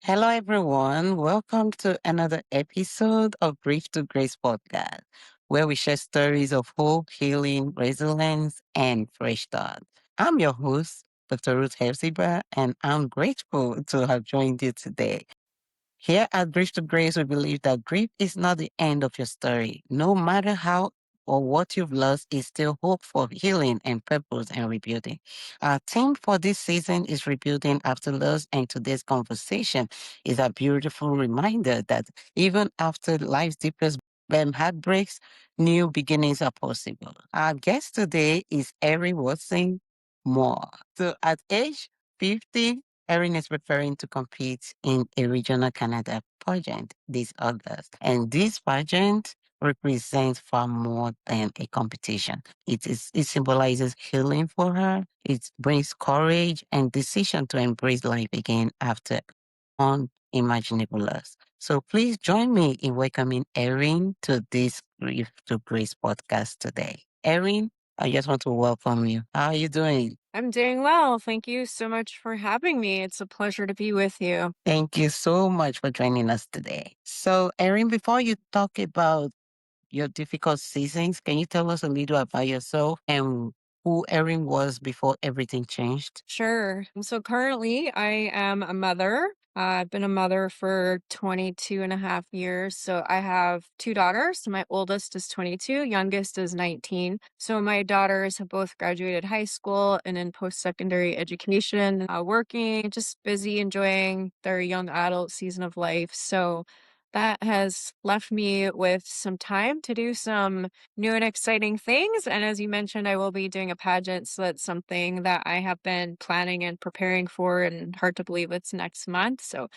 Hello, everyone. Welcome to another episode of Grief2Grace Podcast, where we share stories of hope, healing, resilience, and fresh start. I'm your host, Dr. Ruth Hefziba, and I'm grateful to have joined you today. Here at Grief to Grace, we believe that grief is not the end of your story. No matter how or what you've lost, is still hope for healing and purpose and rebuilding. Our theme for this season is rebuilding after loss, and today's conversation is a beautiful reminder that even after life's deepest heartbreaks, new beginnings are possible. Our guest today is Erin Watson Mohr. So at age 50, Erin is preparing to compete in a Regional Canada Pageant this August. And this pageant represents far more than a competition. It symbolizes healing for her. It brings courage and decision to embrace life again after unimaginable loss. So please join me in welcoming Erin to this Grief to Grace podcast today. Erin, I just want to welcome you. How are you doing? I'm doing well. Thank you so much for having me. It's a pleasure to be with you. Thank you so much for joining us today. So, Erin, before you talk about your difficult seasons, can you tell us a little about yourself and who Erin was before everything changed? Sure. So currently, I am a mother. I've been a mother for 22 and a half years. So I have two daughters. My oldest is 22, youngest is 19. So my daughters have both graduated high school and in post-secondary education, working, just busy enjoying their young adult season of life. So that has left me with some time to do some new and exciting things. And as you mentioned, I will be doing a pageant. So that's something that I have been planning and preparing for, and hard to believe it's next month. So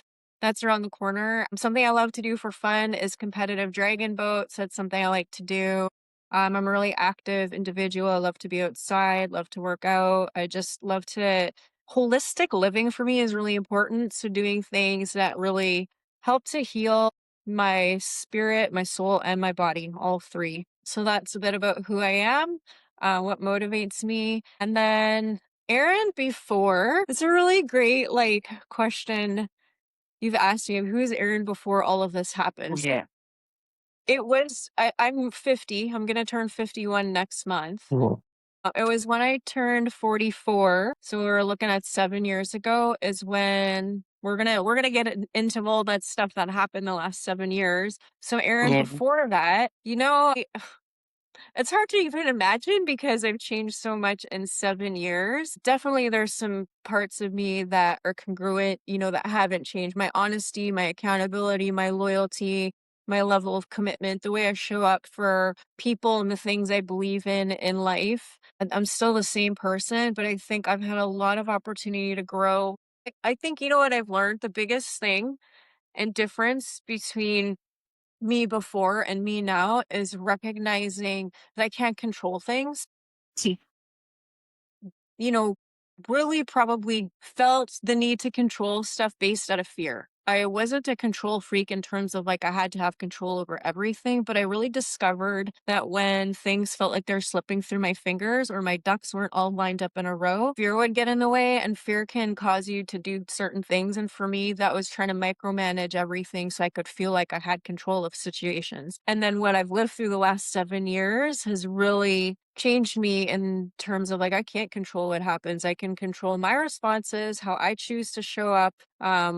that's around the corner. Something I love to do for fun is competitive dragon boats. That's something I like to do. I'm a really active individual. I love to be outside, love to work out. I just love to, holistic living for me is really important. So doing things that really help to heal my spirit, my soul, and my body, all three. So that's a bit about who I am, what motivates me. And then Erin, before, it's a really great question you've asked me of who is Erin before all of this happened. Yeah. It was I'm 50. I'm gonna turn 51 next month. Cool. It was when I turned 44. So we were looking at 7 years ago is when we're gonna get into all that stuff that happened the last 7 years. So Erin, Yeah. before that, it's hard to even imagine because I've changed so much in 7 years. Definitely there's some parts of me that are congruent, that haven't changed. My honesty, my accountability, my loyalty, my level of commitment, the way I show up for people and the things I believe in life. And I'm still the same person, but I think I've had a lot of opportunity to grow. I think, what I've learned, the biggest thing and difference between me before and me now is recognizing that I can't control things. See. You know, really probably felt the need to control stuff based out of fear. I wasn't a control freak in terms of I had to have control over everything, but I really discovered that when things felt like they're slipping through my fingers or my ducks weren't all lined up in a row, fear would get in the way, and fear can cause you to do certain things. And for me, that was trying to micromanage everything so I could feel like I had control of situations. And then what I've lived through the last 7 years has really changed me in terms of I can't control what happens. I can control my responses, how I choose to show up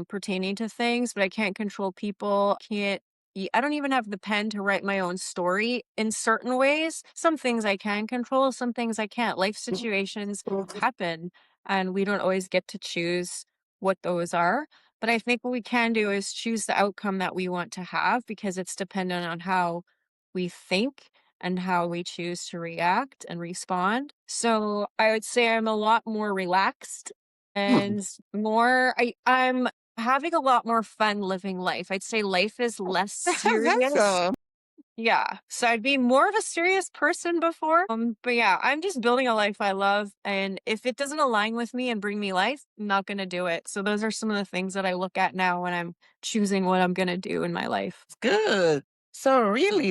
pertaining to things, but I can't control people. I don't even have the pen to write my own story in certain ways. Some things I can control, some things I can't. Life situations happen, and we don't always get to choose what those are. But I think what we can do is choose the outcome that we want to have, because it's dependent on how we think and how we choose to react and respond. So I would say I'm a lot more relaxed and I'm having a lot more fun living life. I'd say life is less serious. Awesome. Yeah. So I'd be more of a serious person before. But yeah, I'm just building a life I love. And if it doesn't align with me and bring me life, I'm not going to do it. So those are some of the things that I look at now when I'm choosing what I'm going to do in my life. Good. So really,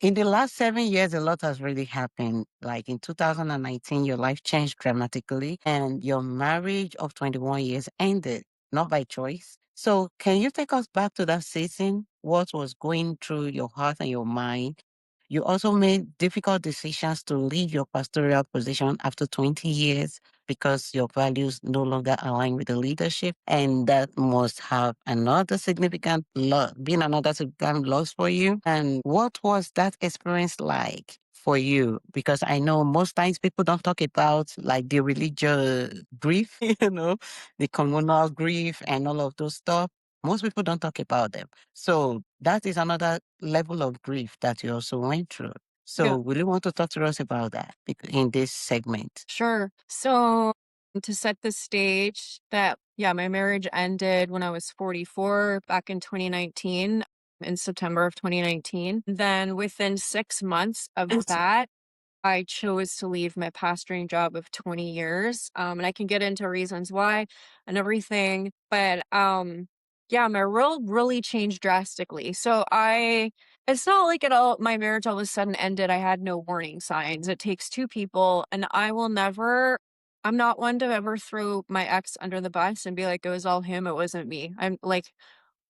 in the last 7 years, a lot has really happened. Like in 2019, your life changed dramatically and your marriage of 21 years ended, not by choice, So, can you take us back to that season? What was going through your heart and your mind? You also made difficult decisions to leave your pastoral position after 20 years because your values no longer align with the leadership. And that must have another significant loss, been another significant loss for you. And what was that experience like for you? Because I know most times people don't talk about like the religious grief, the communal grief and all of those stuff. Most people don't talk about them. So that is another level of grief that you also went through. Yeah. So will you want to talk to us about that in this segment? Sure. So to set the stage that, yeah, my marriage ended when I was 44 back in 2019, in September of 2019. Then within 6 months of that, I chose to leave my pastoring job of 20 years. And I can get into reasons why and everything. But yeah, my world really changed drastically. It's not like my marriage all of a sudden ended. I had no warning signs. It takes two people, and I'm not one to ever throw my ex under the bus and be like, it was all him, it wasn't me. I'm like,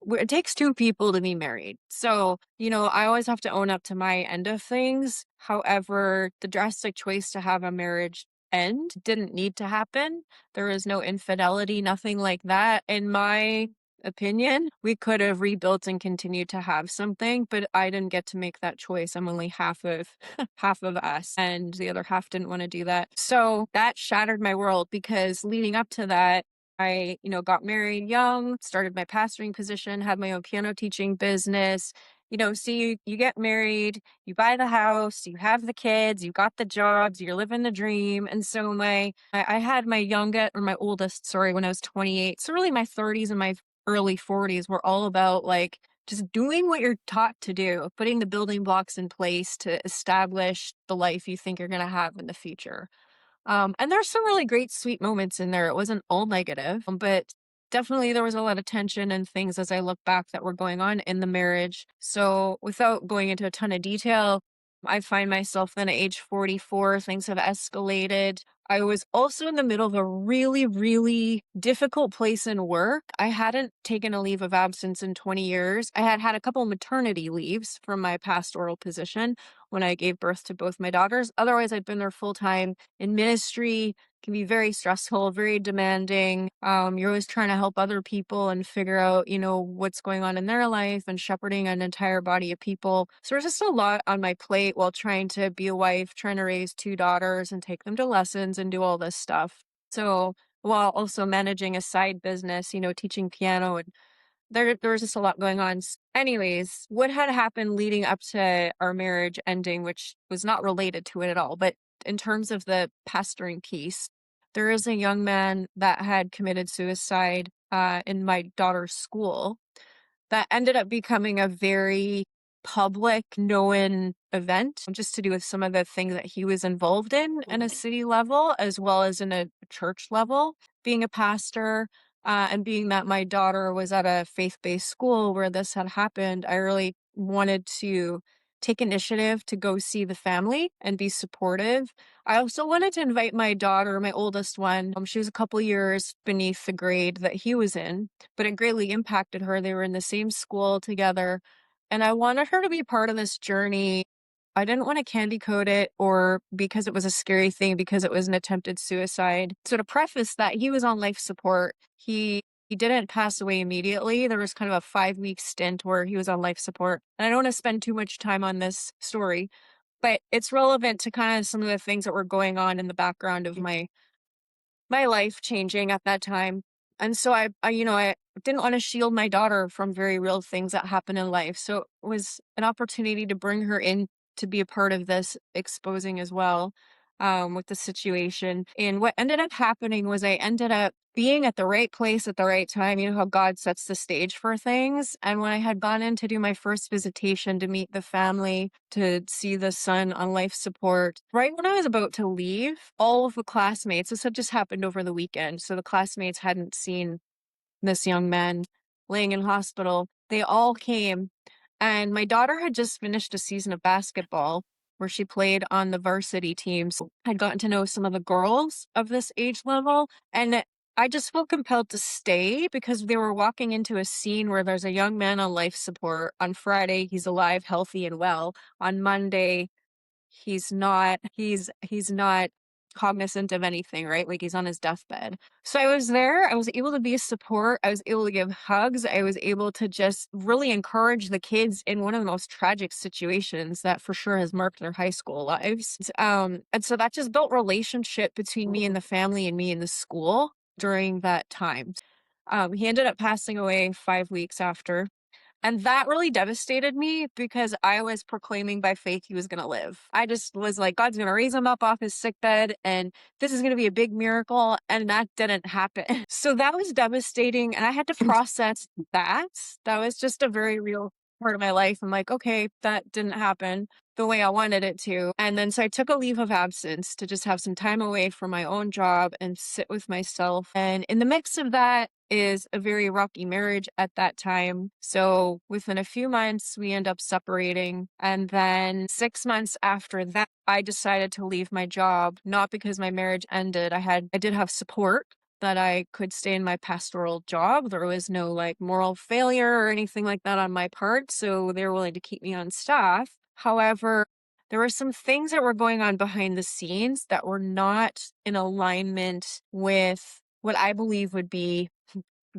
it takes two people to be married. So, I always have to own up to my end of things. However, the drastic choice to have a marriage end didn't need to happen. There was no infidelity, nothing like that. In my opinion, we could have rebuilt and continued to have something, but I didn't get to make that choice. I'm only half of half of us, and the other half didn't want to do that. So that shattered my world because leading up to that, I, got married young, started my pastoring position, had my own piano teaching business. So you get married, you buy the house, you have the kids, you got the jobs, you're living the dream. And so I had my oldest, sorry, when I was 28. So really my 30s and my early 40s were all about like just doing what you're taught to do, putting the building blocks in place to establish the life you think you're going to have in the future. And there's some really great sweet moments in there. It wasn't all negative, but definitely there was a lot of tension and things as I look back that were going on in the marriage. So without going into a ton of detail, I find myself then at age 44, things have escalated. I was also in the middle of a really, really difficult place in work. I hadn't taken a leave of absence in 20 years. I had had a couple maternity leaves from my pastoral position when I gave birth to both my daughters. Otherwise, I'd been there full time in ministry. Can be very stressful, very demanding. You're always trying to help other people and figure out, what's going on in their life and shepherding an entire body of people. So there's just a lot on my plate while trying to be a wife, trying to raise two daughters and take them to lessons and do all this stuff. So while also managing a side business, teaching piano, and there was just a lot going on. Anyways, what had happened leading up to our marriage ending, which was not related to it at all, but in terms of the pastoring piece, there is a young man that had committed suicide in my daughter's school that ended up becoming a very public, known event, just to do with some of the things that he was involved in a city level, as well as in a church level. Being a pastor, and being that my daughter was at a faith-based school where this had happened, I really wanted to take initiative to go see the family and be supportive. I also wanted to invite my daughter, my oldest one. She was a couple years beneath the grade that he was in, but it greatly impacted her. They were in the same school together, and I wanted her to be part of this journey. I didn't want to candy coat it or because it was a scary thing, because it was an attempted suicide. So to preface that, he was on life support. He didn't pass away immediately. There was kind of a 5-week stint where he was on life support. And I don't want to spend too much time on this story, but it's relevant to kind of some of the things that were going on in the background of my life changing at that time. And so I didn't want to shield my daughter from very real things that happen in life. So it was an opportunity to bring her in to be a part of this exposing as well, with the situation. And what ended up happening was I ended up being at the right place at the right time. You know how God sets the stage for things. And when I had gone in to do my first visitation to meet the family, to see the son on life support, right when I was about to leave, all of the classmates, this had just happened over the weekend. So the classmates hadn't seen this young man laying in hospital. They all came, and my daughter had just finished a season of basketball where she played on the varsity teams. I'd gotten to know some of the girls of this age level, and I just felt compelled to stay because they were walking into a scene where there's a young man on life support. On Friday, he's alive, healthy, and well. On Monday, he's not cognizant of anything, right? Like, he's on his deathbed. So I was there, I was able to be a support, I was able to give hugs, I was able to just really encourage the kids in one of the most tragic situations that for sure has marked their high school lives. And so that just built relationship between me and the family and me and the school during that time. He ended up passing away 5 weeks after, and that really devastated me because I was proclaiming by faith he was going to live. I just was like, God's going to raise him up off his sick bed and this is going to be a big miracle. And that didn't happen. So that was devastating. And I had to process that. That was just a very real part of my life. I'm like, okay, that didn't happen the way I wanted it to. And then so I took a leave of absence to just have some time away from my own job and sit with myself. And in the mix of that is a very rocky marriage at that time. So within a few months, we end up separating. And then 6 months after that, I decided to leave my job, not because my marriage ended. I did have support that I could stay in my pastoral job. There was no like moral failure or anything like that on my part. So they were willing to keep me on staff. However, there were some things that were going on behind the scenes that were not in alignment with what I believe would be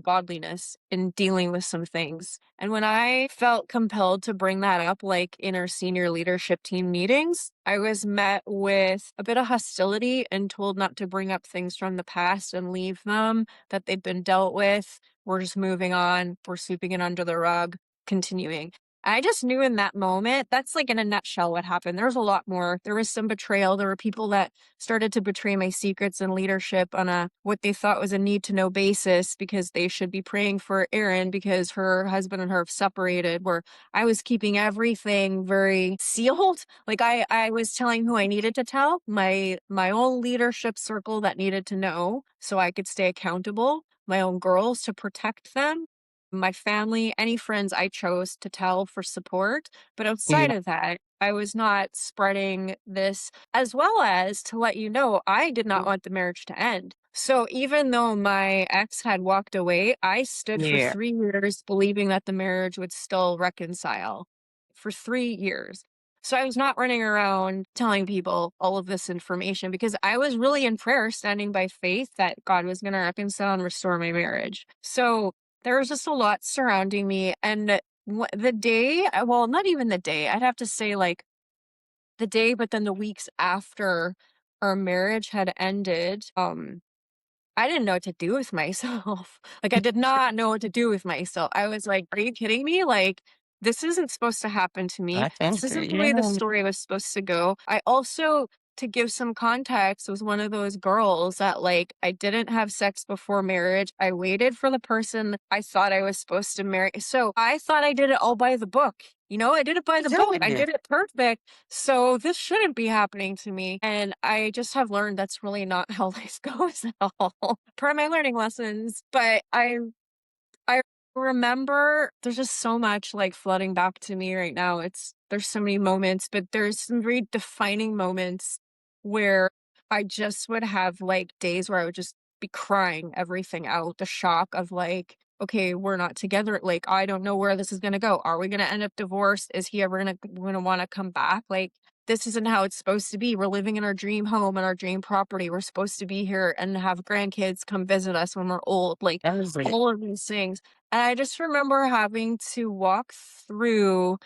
godliness in dealing with some things. And when I felt compelled to bring that up, like in our senior leadership team meetings, I was met with a bit of hostility and told not to bring up things from the past and leave them, that they've been dealt with. We're just moving on. We're sweeping it under the rug, continuing. I just knew in that moment, that's like in a nutshell what happened. There was a lot more. There was some betrayal. There were people that started to betray my secrets and leadership on a what they thought was a need to know basis because they should be praying for Erin because her husband and her have separated, where I was keeping everything very sealed. Like I was telling who I needed to tell, my own leadership circle that needed to know so I could stay accountable, my own girls to protect them, my family, any friends I chose to tell for support. But outside Yeah. of that, I was not spreading this, as well as to let you know, I did not want the marriage to end. So even though my ex had walked away, I stood for Yeah. 3 years believing that the marriage would still reconcile for 3 years. So I was not running around telling people all of this information because I was really in prayer, standing by faith that God was going to reconcile and restore my marriage. So there was just a lot surrounding me. And the day, well, not even the day, I'd have to say like the day, but then the weeks after our marriage had ended, I didn't know what to do with myself. Like, I did not know what to do with myself. I was like, "Are you kidding me? Like, this isn't supposed to happen to me. I can This say, isn't the way the yeah. story was supposed to go." I also, to give some context, was one of those girls that, like, I didn't have sex before marriage. I waited for the person I thought I was supposed to marry. So I thought I did it all by the book. I did it by I'm the book. telling I you. did it perfect. So this shouldn't be happening to me. And I just have learned that's really not how life goes at all. Part of my learning lessons. But I remember there's just so much like flooding back to me right now. There's so many moments, but there's some very defining moments where I just would have like days where I would just be crying everything out. The shock of like, okay, we're not together. Like, I don't know where this is gonna go. Are we gonna end up divorced? Is he ever gonna want to come back? Like, this isn't how it's supposed to be. We're living in our dream home and our dream property. We're supposed to be here and have grandkids come visit us when we're old. Like, That was it. all of these things. And I just remember having to walk through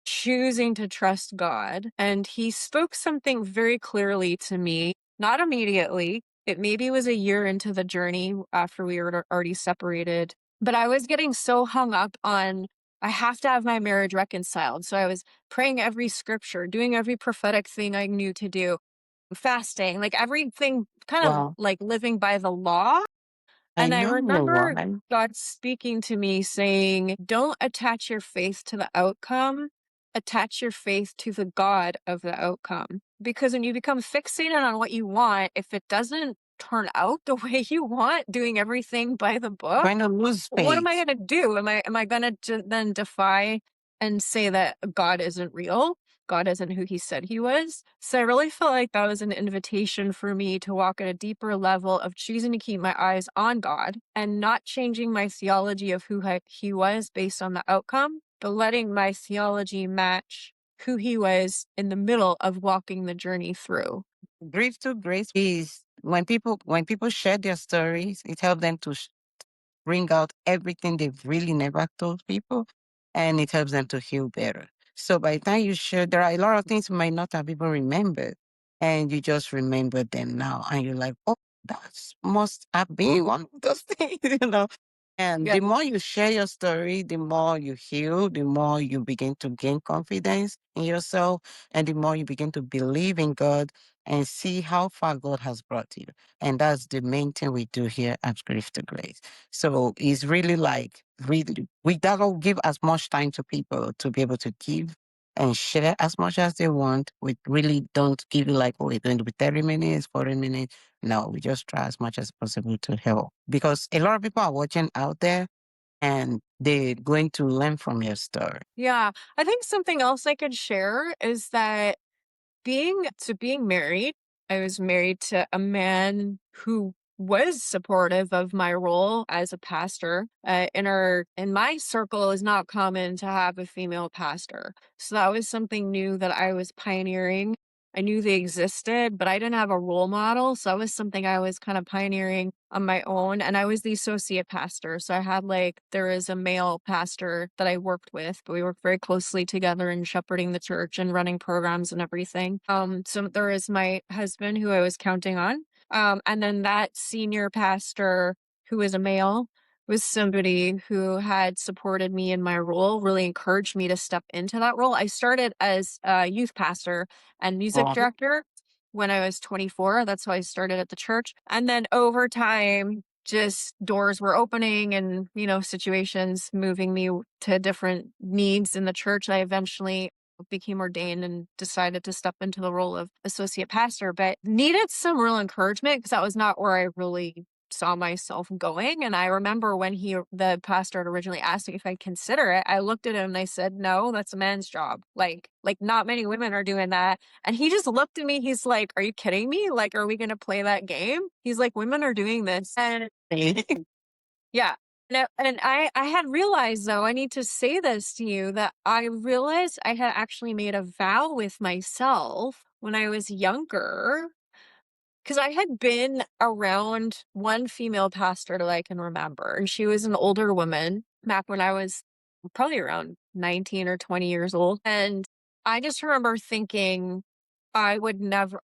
choosing to trust God. And he spoke something very clearly to me, not immediately. It maybe was a year into the journey after we were already separated. But I was getting so hung up on, I have to have my marriage reconciled. So I was praying every scripture, doing every prophetic thing I knew to do, fasting, like everything, kind of Wow. like living by the law. I And I know remember why. God speaking to me saying, don't attach your faith to the outcome, attach your faith to the God of the outcome. Because when you become fixated on what you want, if it doesn't turn out the way you want, doing everything by the book, Going to lose what am I faith. going to do? Am I going to then defy and say that God isn't real? God isn't who he said he was. So I really felt like that was an invitation for me to walk at a deeper level of choosing to keep my eyes on God and not changing my theology of who he was based on the outcome, but letting my theology match who he was in the middle of walking the journey through. Grief2Grace is when people share their stories, it helps them to bring out everything they've really never told people, and it helps them to heal better. So by the time you share, there are a lot of things you might not have even remembered, and you just remember them now, and you're like, oh, that must have been one of those things. And Yeah. the more you share your story, the more you heal, the more you begin to gain confidence in yourself, and the more you begin to believe in God and see how far God has brought you. And that's the main thing we do here at Grief2Grace. So it's really like we gotta give as much time to people to be able to give and share as much as they want. We really don't give you like, oh, we're going to be 30 minutes, 40 minutes. No, we just try as much as possible to help. Because a lot of people are watching out there and they're going to learn from your story. Yeah. I think something else I could share is that being married, I was married to a man who was supportive of my role as a pastor. In my circle, is not common to have a female pastor, so that was something new that I was pioneering. I knew they existed, but I didn't have a role model, so that was something I was kind of pioneering on my own. And I was the associate pastor, so there is a male pastor that I worked with, but we worked very closely together in shepherding the church and running programs and everything. So there is my husband who I was counting on, and then that senior pastor who is a male was somebody who had supported me in my role, really encouraged me to step into that role. I started as a youth pastor and music Mhm. director when I was 24. That's how I started at the church. And then over time, just doors were opening and, situations moving me to different needs in the church. I eventually became ordained and decided to step into the role of associate pastor, but needed some real encouragement because that was not where I really saw myself going. And I remember when the pastor had originally asked me if I'd consider it, I looked at him and I said, no, that's a man's job. Like not many women are doing that. And he just looked at me. He's like, are you kidding me? Like, are we going to play that game? He's like, women are doing this. And yeah. And I had realized, though, I need to say this to you, that I realized I had actually made a vow with myself when I was younger, because I had been around one female pastor that I can remember, and she was an older woman back when I was probably around 19 or 20 years old. And I just remember thinking I would never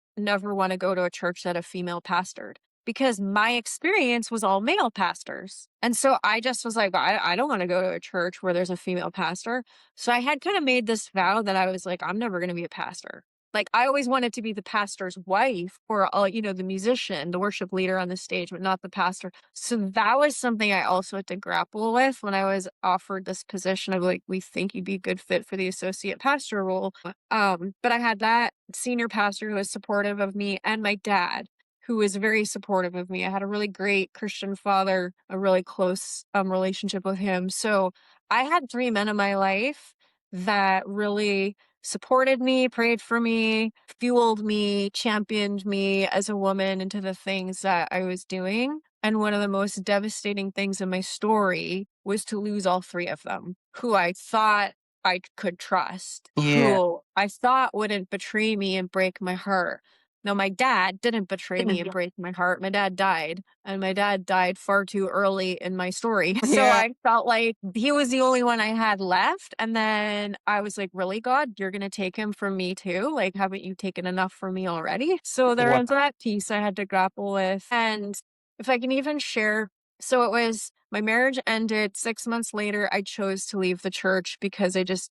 want to go to a church that a female pastored because my experience was all male pastors. And so I just was like, I don't want to go to a church where there's a female pastor. So I had kind of made this vow that I was like, I'm never going to be a pastor. Like, I always wanted to be the pastor's wife or, the musician, the worship leader on the stage, but not the pastor. So that was something I also had to grapple with when I was offered this position of like, we think you'd be a good fit for the associate pastor role. But I had that senior pastor who was supportive of me and my dad, who was very supportive of me. I had a really great Christian father, a really close relationship with him. So I had three men in my life that really supported me, prayed for me, fueled me, championed me as a woman into the things that I was doing. And one of the most devastating things in my story was to lose all three of them, who I thought I could trust, Yeah. who I thought wouldn't betray me and break my heart. No, my dad didn't betray me and break my heart. My dad died, and my dad died far too early in my story. So Yeah. I felt like he was the only one I had left. And then I was like, really, God, you're going to take him from me too? Like, haven't you taken enough from me already? So there Wow. was that piece I had to grapple with. And if I can even share, so it was my marriage ended 6 months later. I chose to leave the church because I just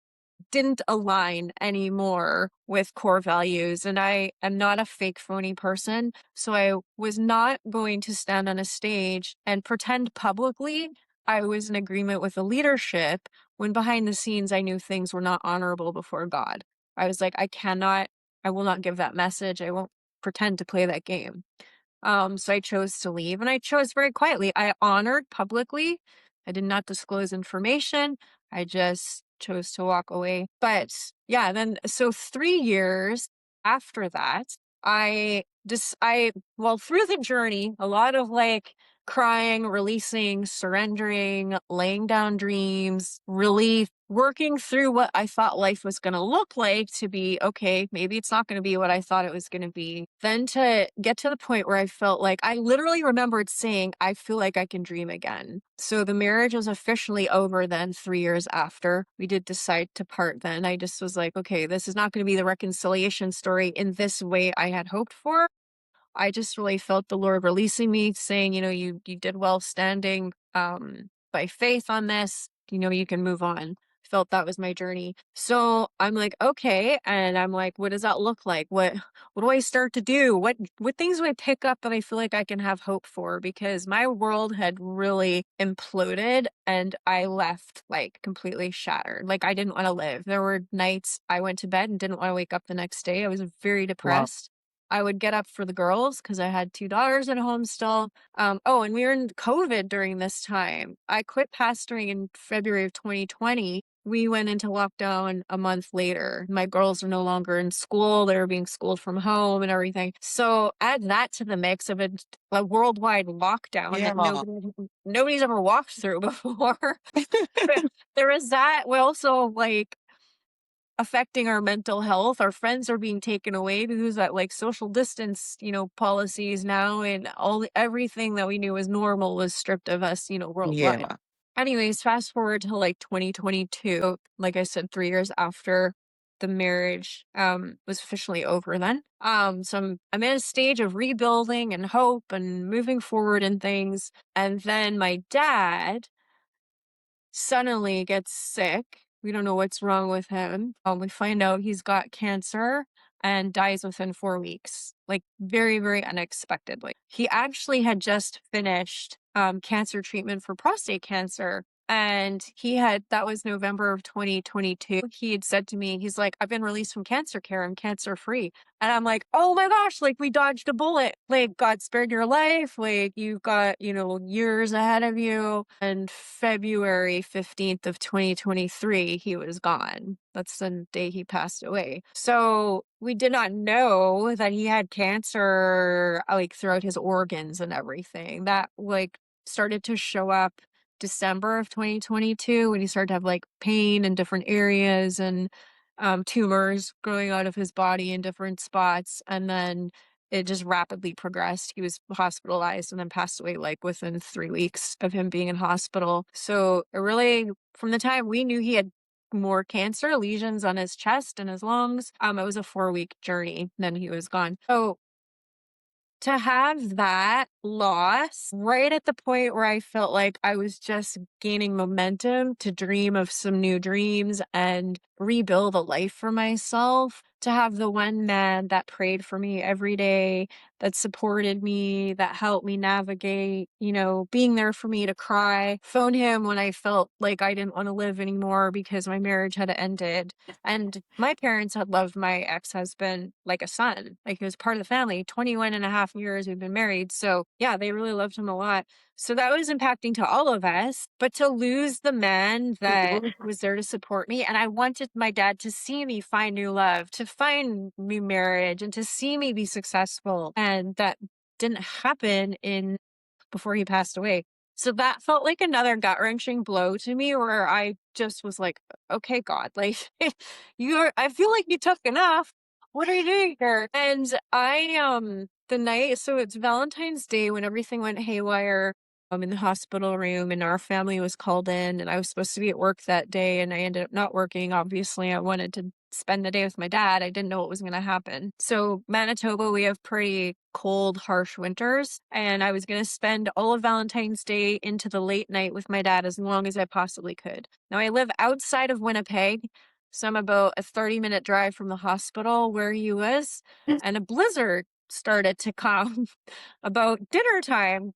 didn't align anymore with core values. And I am not a fake phony person. So I was not going to stand on a stage and pretend publicly I was in agreement with the leadership when behind the scenes I knew things were not honorable before God. I was like, I will not give that message. I won't pretend to play that game. So I chose to leave, and I chose very quietly. I honored publicly. I did not disclose information. I just chose to walk away. But yeah, then so 3 years after that, well, through the journey, a lot of like crying, releasing, surrendering, laying down dreams, really working through what I thought life was going to look like to be okay. Maybe it's not going to be what I thought it was going to be. Then to get to the point where I felt like I literally remembered saying, I feel like I can dream again. So the marriage was officially over then 3 years after. We did decide to part then. I just was like, okay, this is not going to be the reconciliation story in this way I had hoped for. I just really felt the Lord releasing me, saying, you did well standing by faith on this. You can move on. Felt that was my journey. So I'm like, okay. And I'm like, what does that look like? What do I start to do? What things do I pick up that I feel like I can have hope for? Because my world had really imploded and I left like completely shattered. Like I didn't want to live. There were nights I went to bed and didn't want to wake up the next day. I was very Wow. depressed. I would get up for the girls because I had 2 daughters at home still. And we were in COVID during this time. I quit pastoring in February of 2020. We went into lockdown a month later. My girls are no longer in school. They were being schooled from home and everything. So add that to the mix of a worldwide lockdown Yeah. that nobody's ever walked through before. There is that. We also like affecting our mental health. Our friends are being taken away because that like social distance, policies now and everything that we knew was normal was stripped of us, worldwide. Yeah. Anyways, fast forward to like 2022, like I said, 3 years after the marriage was officially over then. So I'm in a stage of rebuilding and hope and moving forward and things. And then my dad suddenly gets sick. We don't know what's wrong with him. We find out he's got cancer and dies within 4 weeks, like very, very unexpectedly. He actually had just finished cancer treatment for prostate cancer. And that was November of 2022. He had said to me, he's like, I've been released from cancer care. I'm cancer free. And I'm like, oh my gosh, like we dodged a bullet. Like God spared your life. Like you've got, years ahead of you. And February 15th of 2023, he was gone. That's the day he passed away. So we did not know that he had cancer like throughout his organs and everything. That like started to show up December of 2022 when he started to have like pain in different areas and tumors growing out of his body in different spots. And then it just rapidly progressed. He was hospitalized and then passed away like within 3 weeks of him being in hospital. So it really, from the time we knew he had more cancer lesions on his chest and his lungs, it was a 4-week journey. Then he was gone. So to have that loss right at the point where I felt like I was just gaining momentum to dream of some new dreams and rebuild a life for myself, to have the one man that prayed for me every day, that supported me, that helped me navigate, being there for me to cry, phone him when I felt like I didn't want to live anymore because my marriage had ended. And my parents had loved my ex-husband like a son, like he was part of the family. 21 and a half years we've been married. So yeah, they really loved him a lot. So that was impacting to all of us. But to lose the man that was there to support me, and I wanted my dad to see me find new love, to find new marriage, and to see me be successful. And that didn't happen before he passed away. So that felt like another gut-wrenching blow to me where I just was like, okay, God, like I feel like you took enough. What are you doing here? And the night, so it's Valentine's Day when everything went haywire. I'm in the hospital room and our family was called in and I was supposed to be at work that day and I ended up not working. Obviously, I wanted to spend the day with my dad. I didn't know what was going to happen. So Manitoba, we have pretty cold, harsh winters. And I was going to spend all of Valentine's Day into the late night with my dad as long as I possibly could. Now I live outside of Winnipeg. So I'm about a 30-minute drive from the hospital where he was. And a blizzard started to come about dinner time.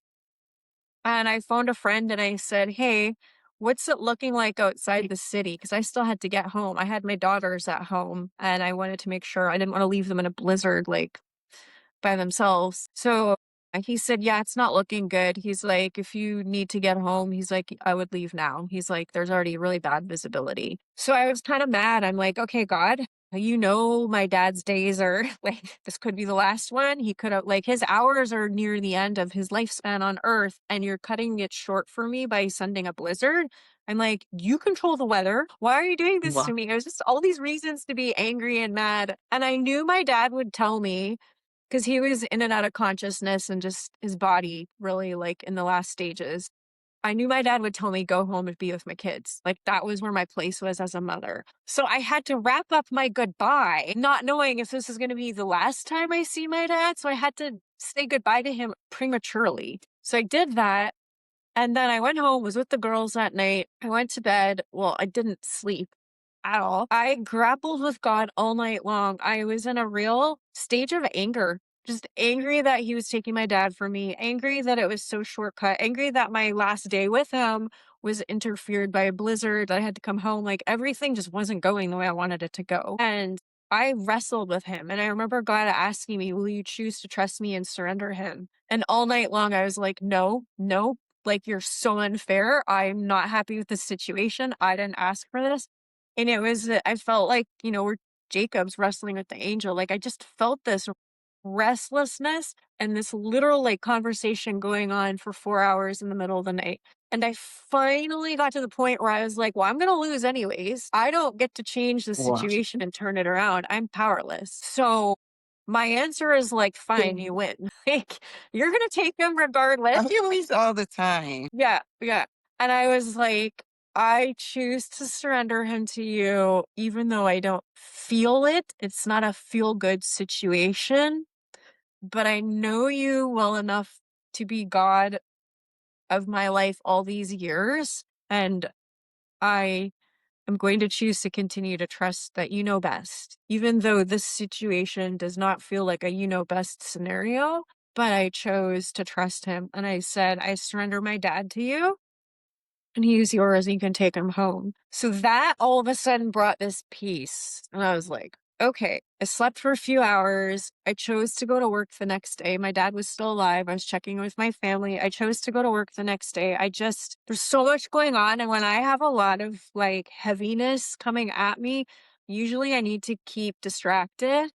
And I phoned a friend and I said, hey, what's it looking like outside the city? Because I still had to get home. I had my daughters at home and I wanted to make sure I didn't want to leave them in a blizzard like by themselves. So And he said, "Yeah, it's not looking good." He's like, "If you need to get home," he's like, "I would leave now." He's like, "There's already really bad visibility." So I was kind of mad. I'm like, "Okay, God, you know my dad's days are like this could be the last one. He could have like his hours are near the end of his lifespan on earth and you're cutting it short for me by sending a blizzard." I'm like, "You control the weather. Why are you doing this Wow. to me?" It was just all these reasons to be angry and mad. And I knew my dad would tell me, because he was in and out of consciousness and just his body really like in the last stages. I knew my dad would tell me, "Go home and be with my kids." Like that was where my place was as a mother. So I had to wrap up my goodbye, not knowing if this is going to be the last time I see my dad. So I had to say goodbye to him prematurely. So I did that. And then I went home, was with the girls that night. I went to bed. Well, I didn't sleep at all. I grappled with God all night long. I was in a real stage of anger, just angry that he was taking my dad from me, angry that it was so shortcut, angry that my last day with him was interfered by a blizzard. I had to come home. Like everything just wasn't going the way I wanted it to go. And I wrestled with him. And I remember God asking me, "Will you choose to trust me and surrender him?" And all night long, I was like, "No, no, like you're so unfair. I'm not happy with this situation. I didn't ask for this." And it was, I felt like, we're Jacob's wrestling with the angel. Like I just felt this restlessness and this literal like conversation going on for 4 hours in the middle of the night. And I finally got to the point where I was like, well, I'm going to lose anyways. I don't get to change the Wow. situation and turn it around. I'm powerless. So my answer is like, fine, you win. Like you're going to take him regardless. I feel this all the time. Yeah, yeah. And I was like, I choose to surrender him to you, even though I don't feel it. It's not a feel good situation, but I know you well enough to be God of my life all these years. And I am going to choose to continue to trust that you know best, even though this situation does not feel like a you know best scenario. But I chose to trust him. And I said, I surrender my dad to you and he's yours and you can take him home. So that all of a sudden brought this peace. And I was like, okay, I slept for a few hours. I chose to go to work the next day. My dad was still alive. I was checking with my family. I chose to go to work the next day. There's so much going on. And when I have a lot of like heaviness coming at me, usually I need to keep distracted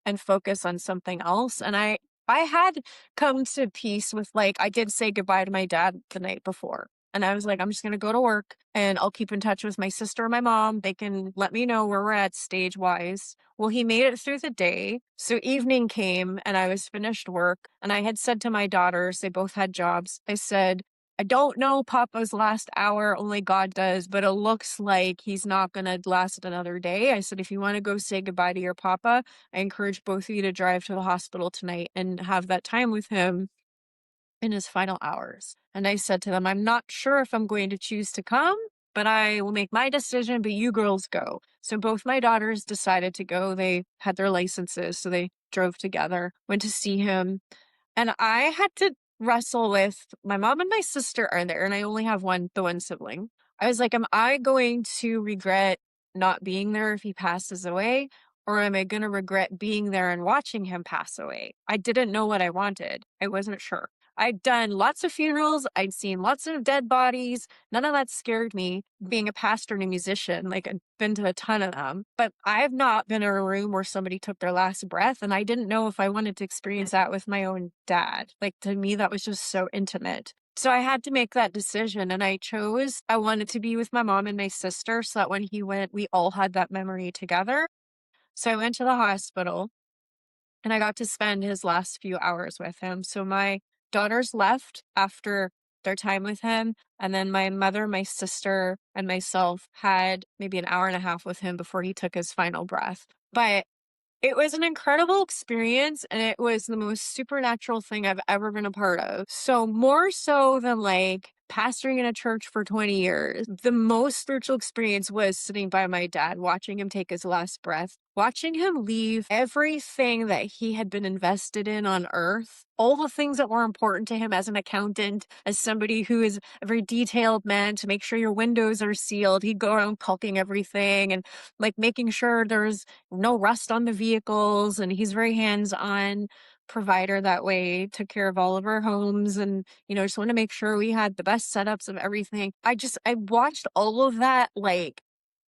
and focus on something else. And I had come to peace with like I did say goodbye to my dad the night before. And I was like, I'm just going to go to work and I'll keep in touch with my sister and my mom. They can let me know where we're at stage wise. Well, he made it through the day. So evening came and I was finished work. And I had said to my daughters, they both had jobs. I said, I don't know Papa's last hour, only God does, but it looks like he's not going to last another day. I said, if you want to go say goodbye to your Papa, I encourage both of you to drive to the hospital tonight and have that time with him in his final hours. And I said to them, I'm not sure if I'm going to choose to come, but I will make my decision, but you girls go. So both my daughters decided to go. They had their licenses, so they drove together, went to see him. And I had to wrestle with my mom and my sister are there, and I only have the one sibling. I was like, am I going to regret not being there if he passes away? Or am I going to regret being there and watching him pass away? I didn't know what I wanted. I wasn't sure. I'd done lots of funerals. I'd seen lots of dead bodies. None of that scared me. Being a pastor and a musician, like I've been to a ton of them, but I've not been in a room where somebody took their last breath. And I didn't know if I wanted to experience that with my own dad. Like to me, that was just so intimate. So I had to make that decision and I wanted to be with my mom and my sister so that when he went, we all had that memory together. So I went to the hospital and I got to spend his last few hours with him. So my daughters left after their time with him. And then my mother, my sister, and myself had maybe an hour and a half with him before he took his final breath. But it was an incredible experience and it was the most supernatural thing I've ever been a part of. So more so than like pastoring in a church for 20 years, the most spiritual experience was sitting by my dad, watching him take his last breath, watching him leave everything that he had been invested in on earth, all the things that were important to him as an accountant, as somebody who is a very detailed man to make sure your windows are sealed. He'd go around caulking everything and like making sure there's no rust on the vehicles, and he's very hands-on. provider that way, took care of all of our homes and, just want to make sure we had the best setups of everything. I watched all of that, like,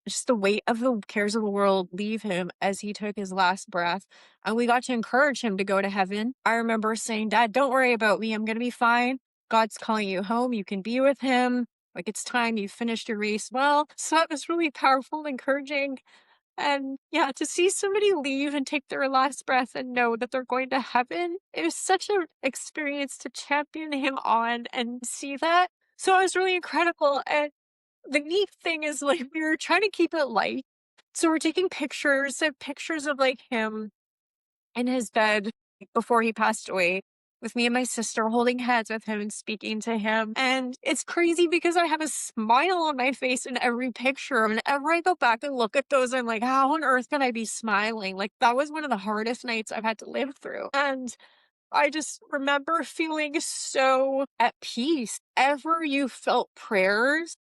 just the weight of the cares of the world leave him as he took his last breath. And we got to encourage him to go to heaven. I remember saying, Dad, don't worry about me. I'm going to be fine. God's calling you home. You can be with him. Like, it's time you finished your race well. So that was really powerful and encouraging. And yeah, to see somebody leave and take their last breath and know that they're going to heaven, it was such an experience to champion him on and see that. So it was really incredible. And the neat thing is, like, we were trying to keep it light. So we're taking pictures of like him in his bed before he passed away, with me and my sister holding hands with him and speaking to him. And it's crazy because I have a smile on my face in every picture. Whenever I go back and look at those, I'm like, how on earth can I be smiling? Like, that was one of the hardest nights I've had to live through. And I just remember feeling so at peace. Ever you felt prayers,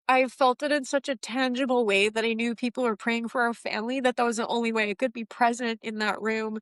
I felt it in such a tangible way that I knew people were praying for our family, that was the only way I could be present in that room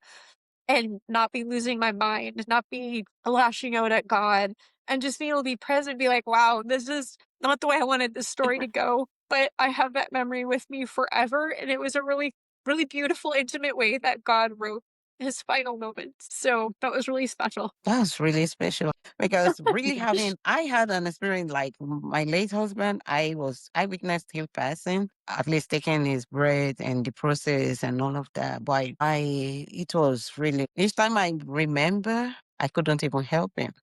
and not be losing my mind, not be lashing out at God, and just being able to be present, be like, wow, this is not the way I wanted this story to go, but I have that memory with me forever. And it was a really, really beautiful, intimate way that God wrote his final moments. So that was really special. That's really special because really I had an experience like my late husband. I witnessed him passing, at least taking his breath and the process and all of that. But it was really, each time I remember, I couldn't even help him.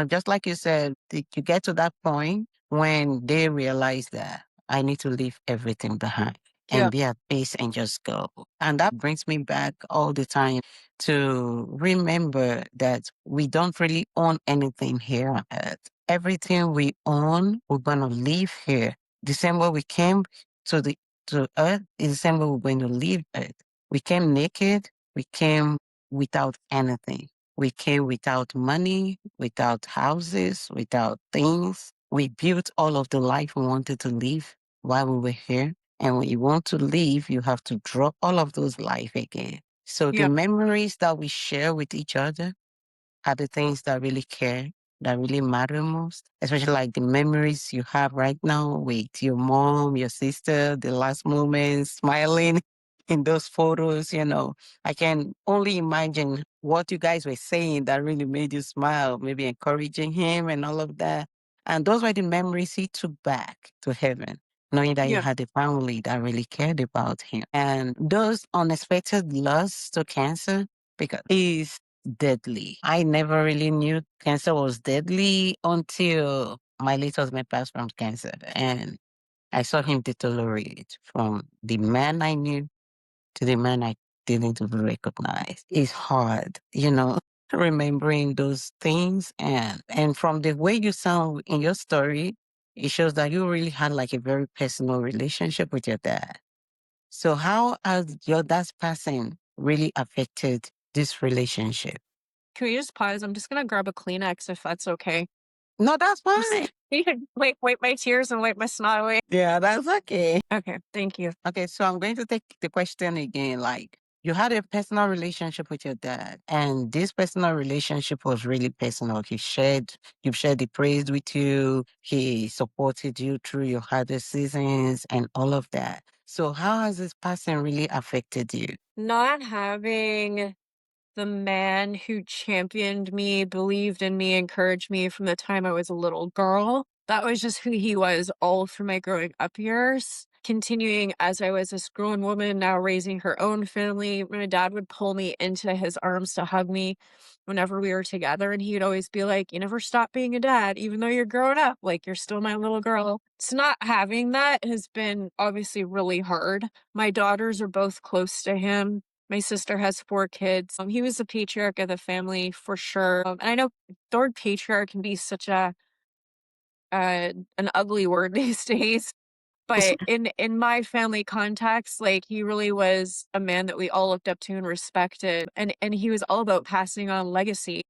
Just like you said, you get to that point when they realize that I need to leave everything behind Yeah. and be at peace and just go. And that brings me back all the time to remember that we don't really own anything here on earth. Everything we own, we're gonna leave here. The same way we came to the to earth is the same way we're going to leave earth. We came naked, we came without anything. We came without money, without houses, without things. We built all of the life we wanted to live while we were here. And when you want to leave, you have to drop all of those life again. So the Yeah. memories that we share with each other are the things that really care, that really matter most, especially like the memories you have right now with your mom, your sister, the last moments, smiling in those photos. I can only imagine what you guys were saying that really made you smile, maybe encouraging him and all of that. And those were the memories he took back to heaven, knowing that you Yeah. had a family that really cared about him. And those unexpected loss to cancer, because is deadly. I never really knew cancer was deadly until my late husband passed from cancer. And I saw him deteriorate from the man I knew to the man I didn't even recognize. It's hard, remembering those things. And from the way you sound in your story, it shows that you really had like a very personal relationship with your dad. So how has your dad's passing really affected this relationship? Can we just pause? I'm just gonna grab a Kleenex if that's okay. No, that's fine. Just you can wipe my tears and wipe my snot away. Yeah, that's okay. Okay, thank you. Okay, so I'm going to take the question again. Like, you had a personal relationship with your dad, and this personal relationship was really personal. You've shared the praise with you. He supported you through your hardest seasons and all of that. So how has this person really affected you? Not having the man who championed me, believed in me, encouraged me from the time I was a little girl. That was just who he was all through my growing up years. Continuing as I was this grown woman, now raising her own family, my dad would pull me into his arms to hug me whenever we were together. And he'd always be like, you never stop being a dad, even though you're grown up. Like, you're still my little girl. So, not having that has been obviously really hard. My daughters are both close to him. My sister has 4 kids. He was the patriarch of the family for sure. And I know the word patriarch can be such an ugly word these days, but in my family context, like, he really was a man that we all looked up to and respected. And he was all about passing on legacy,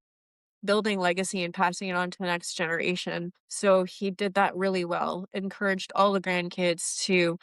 building legacy and passing it on to the next generation. So he did that really well, encouraged all the grandkids to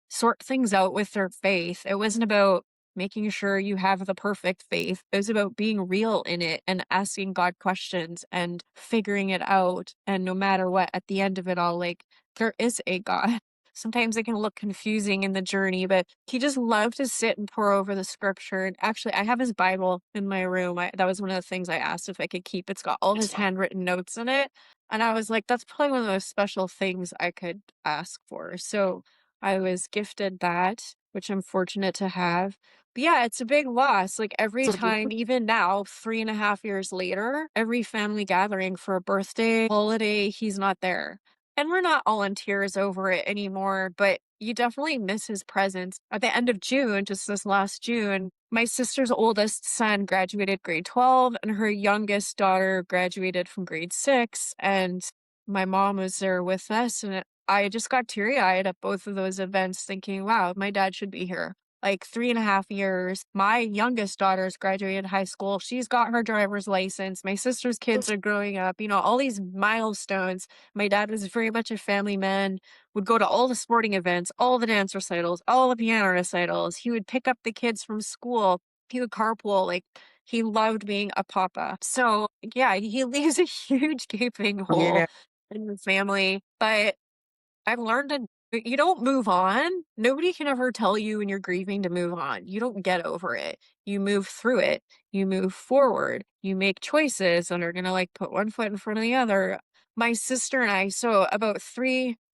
sort things out with their faith. It wasn't about making sure you have the perfect faith. It was about being real in it and asking God questions and figuring it out. And no matter what, at the end of it all, like, there is a God. Sometimes it can look confusing in the journey, but he just loved to sit and pour over the scripture. And actually, I have his Bible in my room. That was one of the things I asked if I could keep. It's got all his handwritten notes in it. And I was like, that's probably one of the most special things I could ask for. So I was gifted that, which I'm fortunate to have. But yeah, it's a big loss. Like every time, even now, 3.5 years later, every family gathering for a birthday, holiday, he's not there. And we're not all in tears over it anymore, but you definitely miss his presence. At the end of June, just this last June, my sister's oldest son graduated grade 12, and her youngest daughter graduated from grade 6. And my mom was there with us, and I just got teary-eyed at both of those events thinking, wow, my dad should be here. Like 3.5 years. My youngest daughter's graduated high school. She's got her driver's license. My sister's kids are growing up. All these milestones. My dad was very much a family man, would go to all the sporting events, all the dance recitals, all the piano recitals. He would pick up the kids from school. He would carpool. Like, he loved being a papa. So, yeah, he leaves a huge gaping hole Yeah. in the family. But I've learned to you don't move on. Nobody can ever tell you when you're grieving to move on. You don't get over it. You move through it. You move forward. You make choices and are gonna like put one foot in front of the other. My sister and I, so about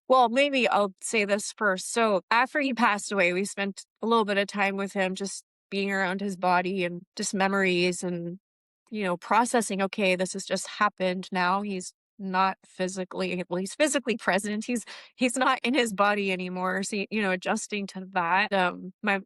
well, maybe I'll say this first. So after he passed away, we spent a little bit of time with him, just being around his body and just memories and processing, okay, this has just happened now. He's not physically, well, he's physically present. He's not in his body anymore. So, adjusting to that.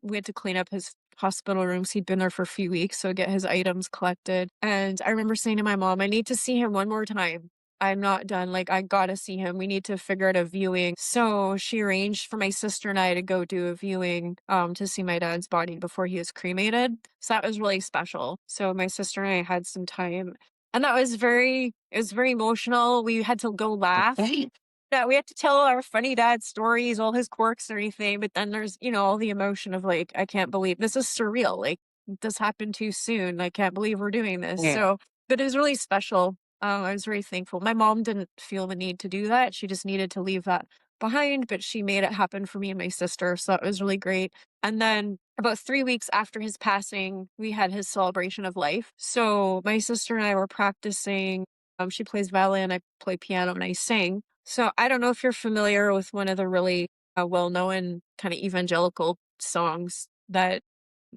We had to clean up his hospital rooms. He'd been there for a few weeks, so get his items collected. And I remember saying to my mom, I need to see him one more time. I'm not done. Like, I gotta see him. We need to figure out a viewing. So she arranged for my sister and I to go do a viewing to see my dad's body before he was cremated. So that was really special. So my sister and I had some time. And it was very emotional. We had to go laugh. Okay. Yeah, we had to tell our funny dad stories, all his quirks and everything. But then there's, all the emotion of like, I can't believe this is surreal. Like, this happened too soon. I can't believe we're doing this. Yeah. So, but it was really special. I was very thankful. My mom didn't feel the need to do that. She just needed to leave that behind, but she made it happen for me and my sister. So that was really great. And then about 3 weeks after his passing, we had his celebration of life. So my sister and I were practicing. She plays violin, I play piano, and I sing. So I don't know if you're familiar with one of the really well-known kind of evangelical songs that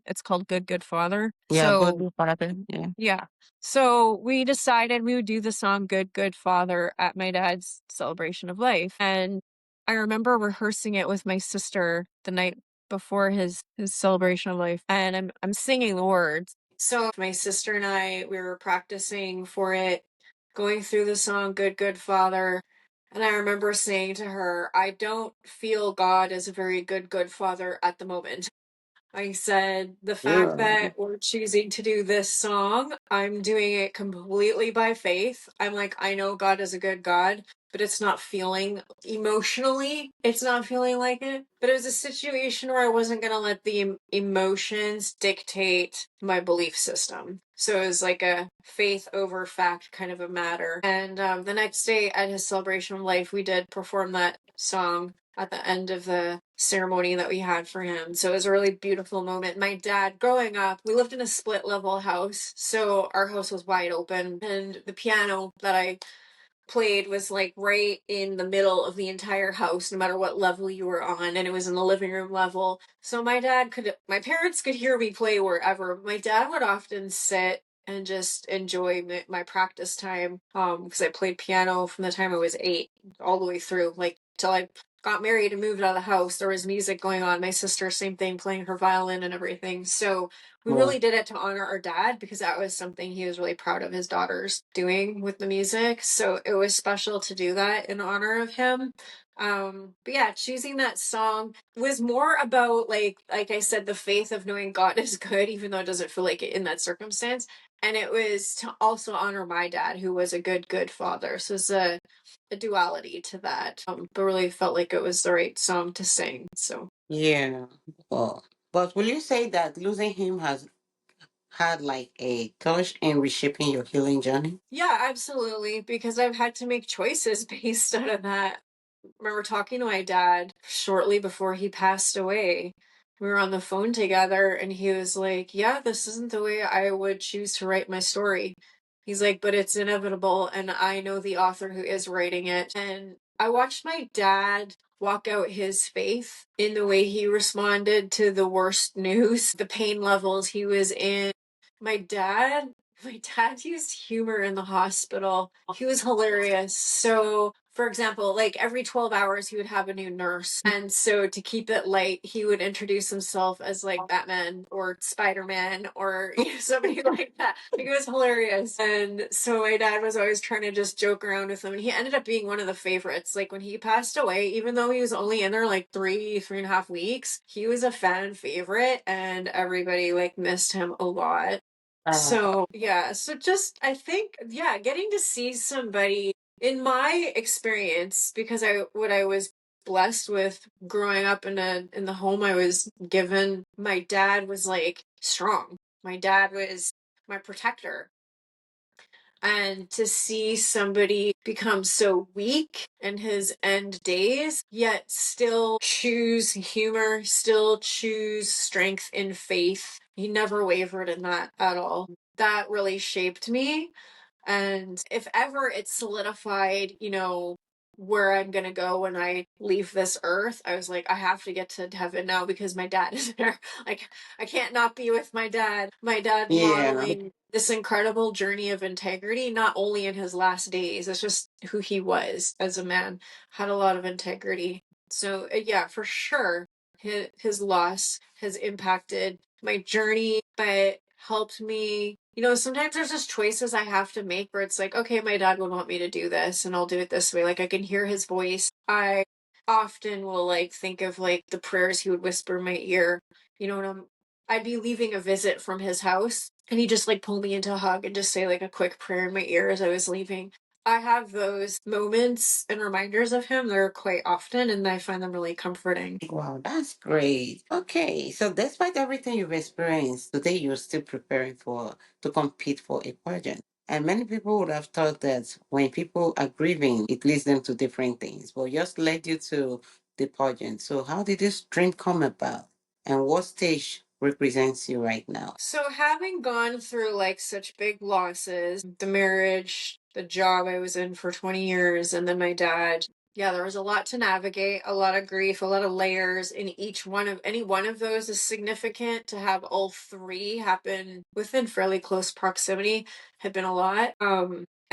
it's called Good, Good Father. Yeah, good So with Father. Yeah. yeah. So we decided we would do the song Good, Good Father at my dad's celebration of life. And I remember rehearsing it with my sister the night before his celebration of life. And I'm singing the words. So my sister and I, we were practicing for it, going through the song Good, Good Father. And I remember saying to her, I don't feel God as a very good, good father at the moment. I said, the fact Yeah. that we're choosing to do this song, I'm doing it completely by faith. I'm like, I know God is a good God, but it's not feeling emotionally, it's not feeling like it. But it was a situation where I wasn't going to let the emotions dictate my belief system. So it was like a faith over fact kind of a matter. And the next day at his celebration of life, we did perform that song at the end of the ceremony that we had for him. So it was a really beautiful moment. My dad, growing up, we lived in a split level house. So our house was wide open, and the piano that I played was like right in the middle of the entire house, no matter what level you were on, and it was in the living room level. So my parents could hear me play wherever. My dad would often sit and just enjoy my practice time because I played piano from the time I was 8 all the way through, like till I got married and moved out of the house. There was music going on. My sister, same thing, playing her violin and everything. So we Yeah. really did it to honor our dad because that was something he was really proud of his daughters doing with the music. So it was special to do that in honor of him. But yeah, choosing that song was more about like I said, the faith of knowing God is good, even though it doesn't feel like it in that circumstance. And it was to also honor my dad, who was a good, good father. So it's a duality to that. But really felt like it was the right song to sing. So Yeah. Well, But will you say that losing him has had like a touch in reshaping your healing journey? Yeah, absolutely. Because I've had to make choices based out of that. Remember talking to my dad shortly before he passed away. We were on the phone together and he was like, yeah, this isn't the way I would choose to write my story. He's like, but it's inevitable and I know the author who is writing it. And I watched my dad walk out his faith in the way he responded to the worst news, the pain levels he was in. My dad my dad used humor in the hospital. He was hilarious. So, for example, like every 12 hours, he would have a new nurse. And so, to keep it light, he would introduce himself as like Batman or Spider Man or somebody like that. Like, it was hilarious. And so, my dad was always trying to just joke around with him. And he ended up being one of the favorites. Like, when he passed away, even though he was only in there like 3.5 weeks, he was a fan favorite. And everybody like missed him a lot. Uh, So, yeah, so just I think, yeah, getting to see somebody in my experience, because I was blessed with growing up in the home I was given, my dad was like strong. My dad was my protector. And to see somebody become so weak in his end days, yet still choose humor, still choose strength in faith. He never wavered in that at all. That really shaped me. And if ever it solidified, where I'm going to go when I leave this earth, I was like, I have to get to heaven now because my dad is there. Like, I can't not be with my dad. My dad yeah. modeling this incredible journey of integrity, not only in his last days, it's just who he was as a man, had a lot of integrity. So, yeah, for sure, his loss has impacted my journey, but helped me. Sometimes there's just choices I have to make where it's like, okay, my dad would want me to do this and I'll do it this way. Like, I can hear his voice. I often will like think of like the prayers he would whisper in my ear. When I'd be leaving a visit from his house and he'd just like pull me into a hug and just say like a quick prayer in my ear as I was leaving. I have those moments and reminders of him. They're quite often, and I find them really comforting. Wow, that's great. Okay, so despite everything you've experienced, today you're still preparing to compete for a pageant. And many people would have thought that when people are grieving, it leads them to different things, but just led you to the pageant. So how did this dream come about? And what stage represents you right now? So, having gone through like such big losses, the marriage, the job I was in for 20 years, and then my dad, yeah, there was a lot to navigate, a lot of grief, a lot of layers, and any one of those is significant. To have all three happen within fairly close proximity had been a lot.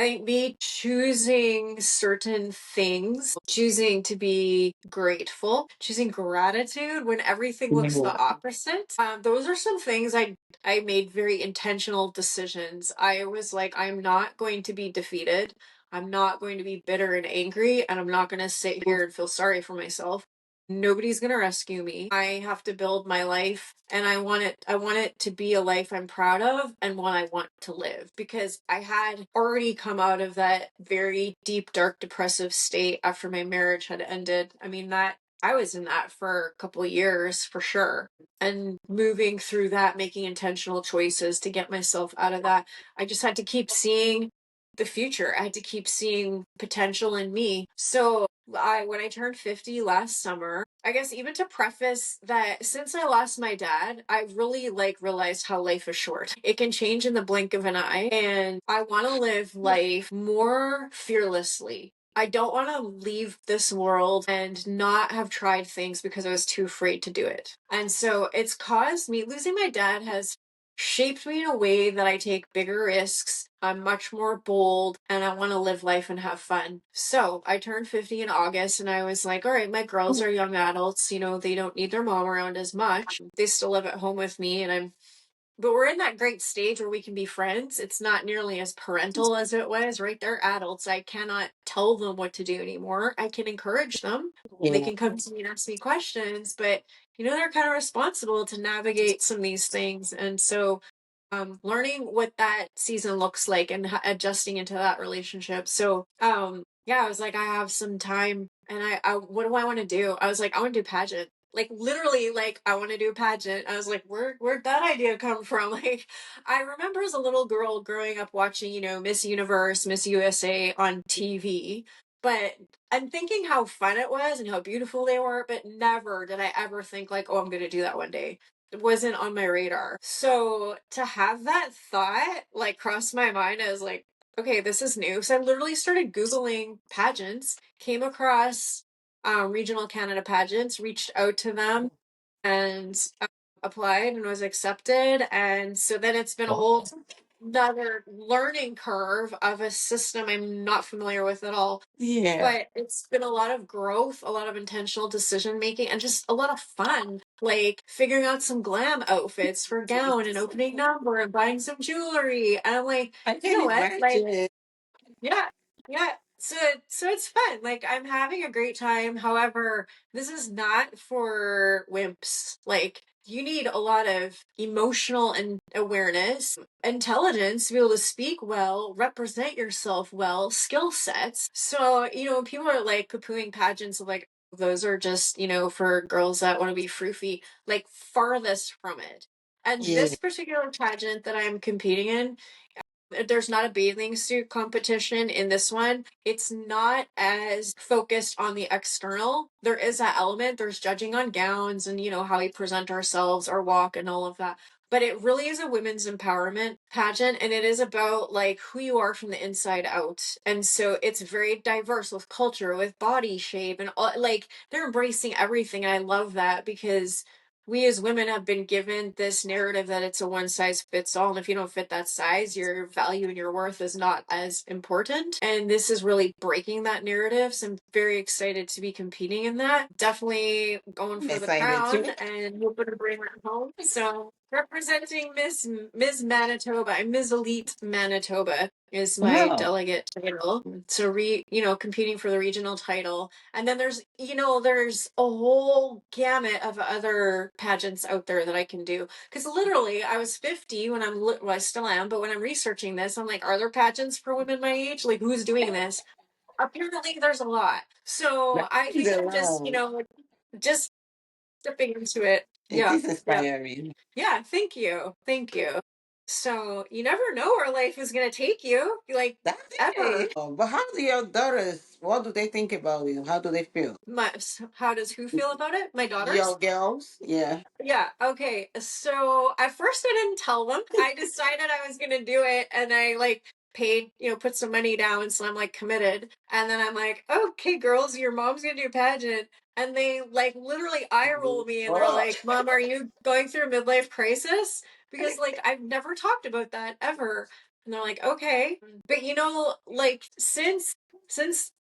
I think me choosing certain things, choosing to be grateful, choosing gratitude when everything looks the opposite. Those are some things I made very intentional decisions. I was like, I'm not going to be defeated. I'm not going to be bitter and angry, and I'm not going to sit here and feel sorry for myself. Nobody's going to rescue me. I have to build my life, and I want it to be a life I'm proud of and one I want to live, because I had already come out of that very deep, dark, depressive state after my marriage had ended. I mean, that I was in that for a couple of years for sure. And moving through that, making intentional choices to get myself out of that, I just had to keep seeing the future. I had to keep seeing potential in me. So when I turned 50 last summer, I guess even to preface that, since I lost my dad, I really like realized how life is short. It can change in the blink of an eye, and I want to live life more fearlessly. I don't want to leave this world and not have tried things because I was too afraid to do it. And so it's caused me, losing my dad has shaped me in a way that I take bigger risks. I'm much more bold, and I want to live life and have fun. So I turned 50 in August, and I was like, all right, my girls are young adults. They don't need their mom around as much. They still live at home with me, but we're in that great stage where we can be friends. It's not nearly as parental as it was, right? They're adults. I cannot tell them what to do anymore. I can encourage them. They Yeah. can come to me and ask me questions, but they're kind of responsible to navigate some of these things. And so learning what that season looks like and adjusting into that relationship. So yeah, I was like, I have some time, and I what do I want to do? I was like, I want to do pageant. like literally like I want to do a pageant. I was like, where'd that idea come from? Like I remember as a little girl growing up watching, Miss Universe, Miss USA on TV. But I'm thinking how fun it was and how beautiful they were, but never did I ever think like, oh, I'm gonna do that one day. It wasn't on my radar. So to have that thought like cross my mind, I was like, okay, this is new. So I literally started Googling pageants, came across Regional Canada Pageants, reached out to them and applied and was accepted. And so then it's been a whole another learning curve of a system I'm not familiar with at all. Yeah. But it's been a lot of growth, a lot of intentional decision making, and just a lot of fun. Like figuring out some glam outfits for gown and opening number and buying some jewelry. And I'm like, I you know can what? Like, imagine. yeah, yeah. So it's fun. Like I'm having a great time. However, this is not for wimps. Like you need a lot of emotional and awareness, intelligence to be able to speak well, represent yourself well, skill sets. So, when people are like poo-pooing pageants of like those are just, for girls that want to be froofy, like farthest from it. And Yeah. this particular pageant that I'm competing in, there's not a bathing suit competition in this one. It's not as focused on the external. There is that element. There's judging on gowns and, how we present ourselves, our walk, and all of that. But it really is a women's empowerment pageant, and it is about like who you are from the inside out. And so it's very diverse with culture, with body shape, and all, like they're embracing everything. And I love that because we as women have been given this narrative that it's a one size fits all. And if you don't fit that size, your value and your worth is not as important. And this is really breaking that narrative. So I'm very excited to be competing in that. Definitely going I'm for the excited crown too. and hoping to bring it home. So representing Miss Manitoba, I'm Miss Elite Manitoba is my Wow. delegate title. So competing for the regional title. And then there's a whole gamut of other pageants out there that I can do. Because literally, I was 50 when well, I still am, but when I'm researching this, I'm like, are there pageants for women my age? Like, who's doing this? Apparently, there's a lot. So That I is think a I'm just, lot. just stepping into it. It Yeah. is Yeah. inspiring. Yeah. Thank you. Thank you. So you never know where life is going to take you, like, That's ever. it. Oh, but how do your daughters, what do they think about you? How do they feel? How does who feel about it? My daughters? Your girls? Yeah. Yeah, okay. So at first I didn't tell them. I decided I was gonna do it and I like paid, put some money down, so I'm like committed. And then I'm like, okay, girls, your mom's gonna do a pageant. And they like literally eye roll me and they're Oh. like, Mom, are you going through a midlife crisis? Because like I've never talked about that ever. And they're like, okay. But like since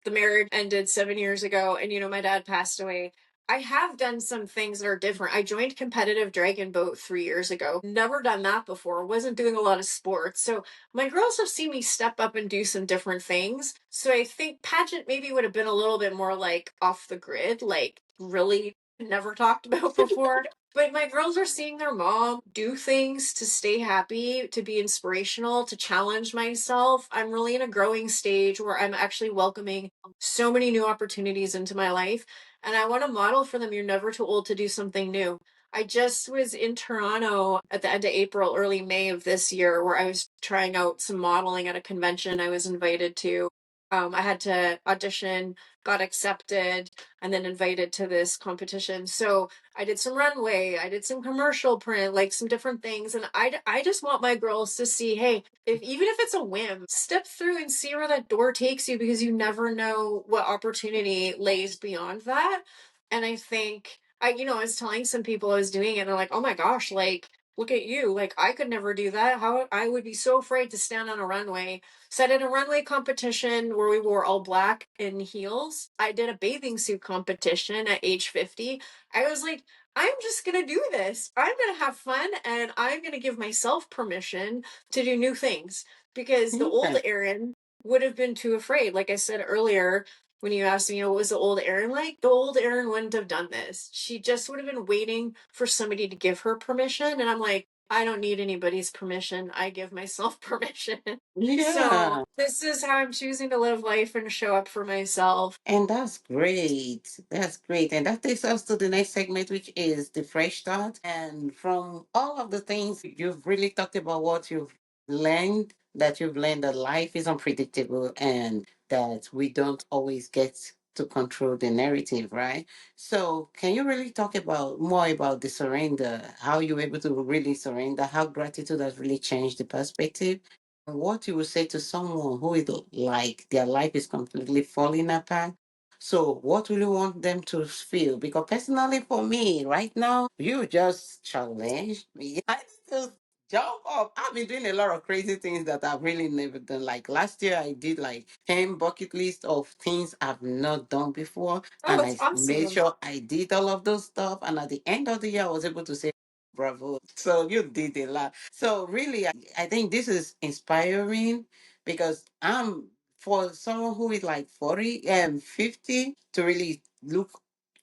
the marriage ended 7 years ago and my dad passed away, I have done some things that are different. I joined competitive dragon boat 3 years ago. Never done that before. Wasn't doing a lot of sports. So my girls have seen me step up and do some different things. So I think pageant maybe would have been a little bit more like off the grid, like really never talked about before. But my girls are seeing their mom do things to stay happy, to be inspirational, to challenge myself. I'm really in a growing stage where I'm actually welcoming so many new opportunities into my life. And I want to model for them, you're never too old to do something new. I just was in Toronto at the end of April, early May of this year, where I was trying out some modeling at a convention I was invited to. I had to audition, got accepted, and then invited to this competition. So I did some runway, I did some commercial print, like some different things. And I just want my girls to see, hey, even if it's a whim, step through and see where that door takes you because you never know what opportunity lays beyond that. And I think I was telling some people I was doing it and they're like, oh my gosh, like, look at you. Like, I could never do that. How I would be so afraid to stand on a runway. So I did a runway competition where we wore all black in heels. I did a bathing suit competition at age 50. I was like, I'm just going to do this. I'm going to have fun and I'm going to give myself permission to do new things because the old Yeah. Erin would have been too afraid. Like I said earlier, when you asked me, what was the old Erin like? The old Erin wouldn't have done this. She just would have been waiting for somebody to give her permission. And I'm like, I don't need anybody's permission. I give myself permission. Yeah. So this is how I'm choosing to live life and show up for myself. And that's great. That's great. And that takes us to the next segment, which is the fresh start. And from all of the things you've really talked about what you've learned that life is unpredictable and that we don't always get to control the narrative, right? So can you really talk about more about the surrender, how you were able to really surrender, how gratitude has really changed the perspective? What you would say to someone who is like their life is completely falling apart. So, what will you want them to feel? Because personally, for me, right now, you just challenged me. I need to jump up. I've been doing a lot of crazy things that I've really never done. Like last year, I did like 10 bucket list of things I've not done before. Oh, And it's I made awesome. sure I did all of those stuff. And at the end of the year, I was able to say, bravo. So you did a lot. So really, I think this is inspiring because I'm for someone who is like 40 and 50 to really look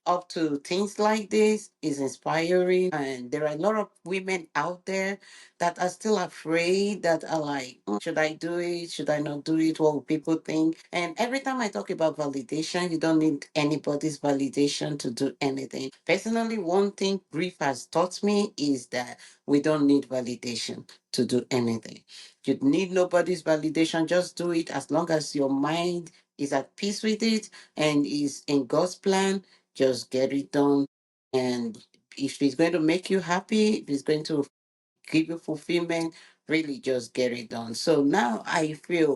up to things like this is inspiring. And there are a lot of women out there that are still afraid, that are like, should I do it? Should I not do it? What will people think? And every time I talk about validation, you don't need anybody's validation to do anything. Personally, one thing grief has taught me is that we don't need validation to do anything. You need nobody's validation. Just do it as long as your mind is at peace with it and is in God's plan. Just get it done. And if it's going to make you happy, if it's going to give you fulfillment, really just get it done. So now I feel,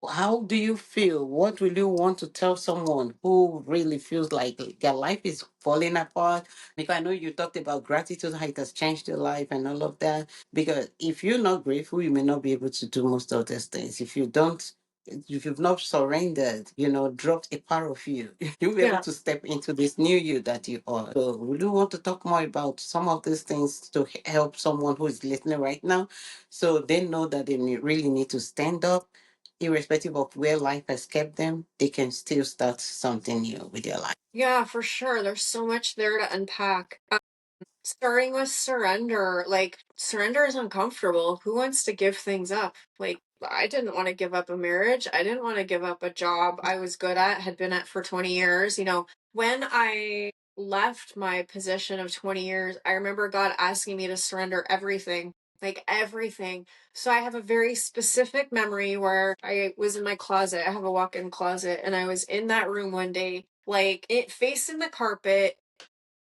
how do you feel? What will you want to tell someone who really feels like their life is falling apart? Because I know you talked about gratitude, how it has changed your life and all of that. Because if you're not grateful, you may not be able to do most of these things. If you've not surrendered, dropped a part of you, you'll be able Yeah. to step into this new you that you are. So, would you want to talk more about some of these things to help someone who is listening right now so they know that they really need to stand up, irrespective of where life has kept them, they can still start something new with their life? Yeah, for sure. There's so much there to unpack. Starting with surrender, like surrender is uncomfortable. Who wants to give things up? Like I didn't want to give up a marriage. I didn't want to give up a job I was good at, had been at for 20 years. When I left my position of 20 years, I remember God asking me to surrender everything, like everything. So I have a very specific memory where I was in my closet. I have a walk-in closet, and I was in that room one day, like it facing the carpet.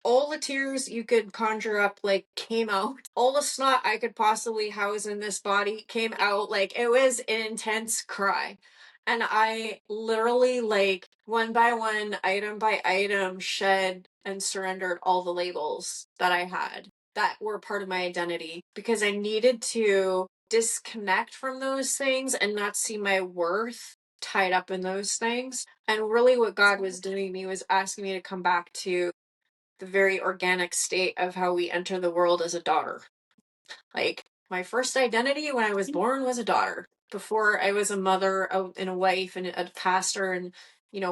All the tears you could conjure up like came out. All the snot I could possibly house in this body came out. Like it was an intense cry. And I literally, like, one by one, item by item, shed and surrendered all the labels that I had that were part of my identity because I needed to disconnect from those things and not see my worth tied up in those things. And really, what God was doing me was asking me to come back to the very organic state of how we enter the world as a daughter. Like my first identity when I was born was a daughter. Before I was a mother and a wife and a pastor and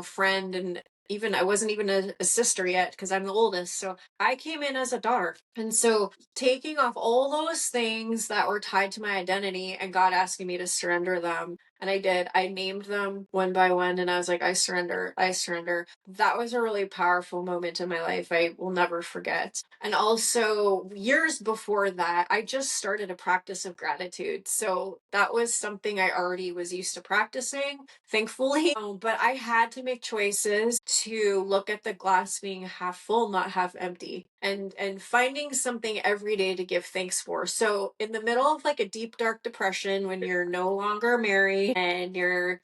friend, and even I wasn't even a sister yet because I'm the oldest. So I came in as a daughter. And so taking off all those things that were tied to my identity and God asking me to surrender them. And I did. I named them one by one and I was like, I surrender. I surrender. That was a really powerful moment in my life I will never forget. And also, years before that, I just started a practice of gratitude. So that was something I already was used to practicing, thankfully. But I had to make choices to look at the glass being half full, not half empty, and finding something every day to give thanks for. So in the middle of like a deep dark depression, when you're no longer married and your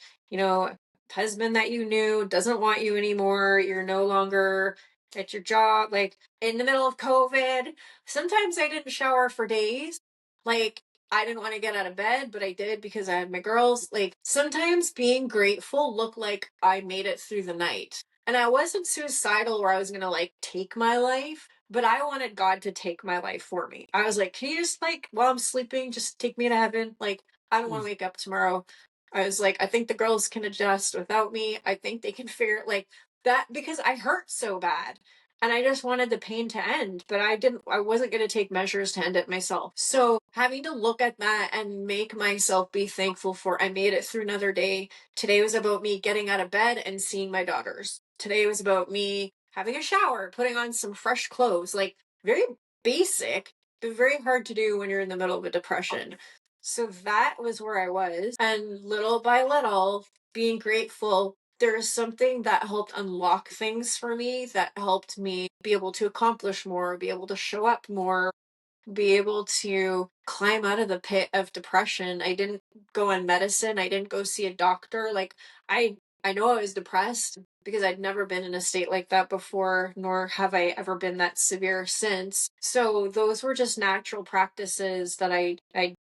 husband that you knew doesn't want you anymore, you're no longer at your job, like in the middle of COVID, sometimes I didn't shower for days. Like I didn't want to get out of bed, but I did because I had my girls. Like sometimes being grateful looked like I made it through the night. And I wasn't suicidal where I was going to like take my life, but I wanted God to take my life for me. I was like, can you just like while I'm sleeping, just take me to heaven? Like I don't want to wake up tomorrow. I was like, I think the girls can adjust without me. I think they can figure like that because I hurt so bad. and I just wanted the pain to end, but I wasn't going to take measures to end it myself. So having to look at that and make myself be thankful for I made it through another day. Today was about me getting out of bed and seeing my daughters. Today was about me having a shower, putting on some fresh clothes, like very basic, but very hard to do when you're in the middle of a depression. So that was where I was. And little by little, being grateful, there's something that helped unlock things for me, that helped me be able to accomplish more, be able to show up more, be able to climb out of the pit of depression. I didn't go on medicine. I didn't go see a doctor. Like I know I was depressed because I'd never been in a state like that before, nor have I ever been that severe since. So those were just natural practices that I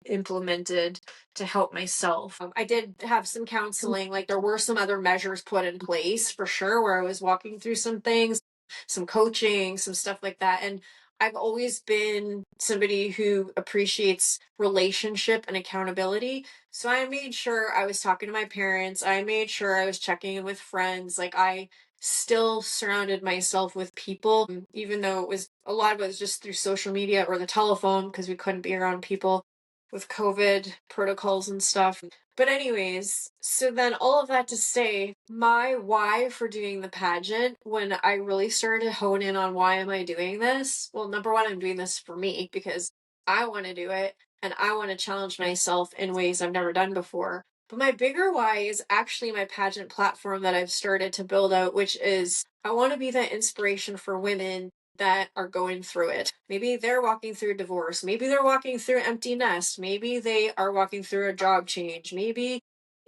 implemented to help myself. I did have some counseling, like there were some other measures put in place for sure where I was walking through some things, some coaching, some stuff like that. And I've always been somebody who appreciates relationship and accountability. So I made sure I was talking to my parents. I made sure I was checking in with friends. Like I still surrounded myself with people, even though a lot of it was just through social media or the telephone because we couldn't be around people with COVID protocols and stuff. But anyways, so then all of that to say, my why for doing the pageant, when I really started to hone in on why am I doing this? Well, number one, I'm doing this for me because I want to do it and I want to challenge myself in ways I've never done before. But my bigger why is actually my pageant platform that I've started to build out, which is I want to be that inspiration for women that are going through it. Maybe they're walking through a divorce. Maybe they're walking through an empty nest. Maybe they are walking through a job change. Maybe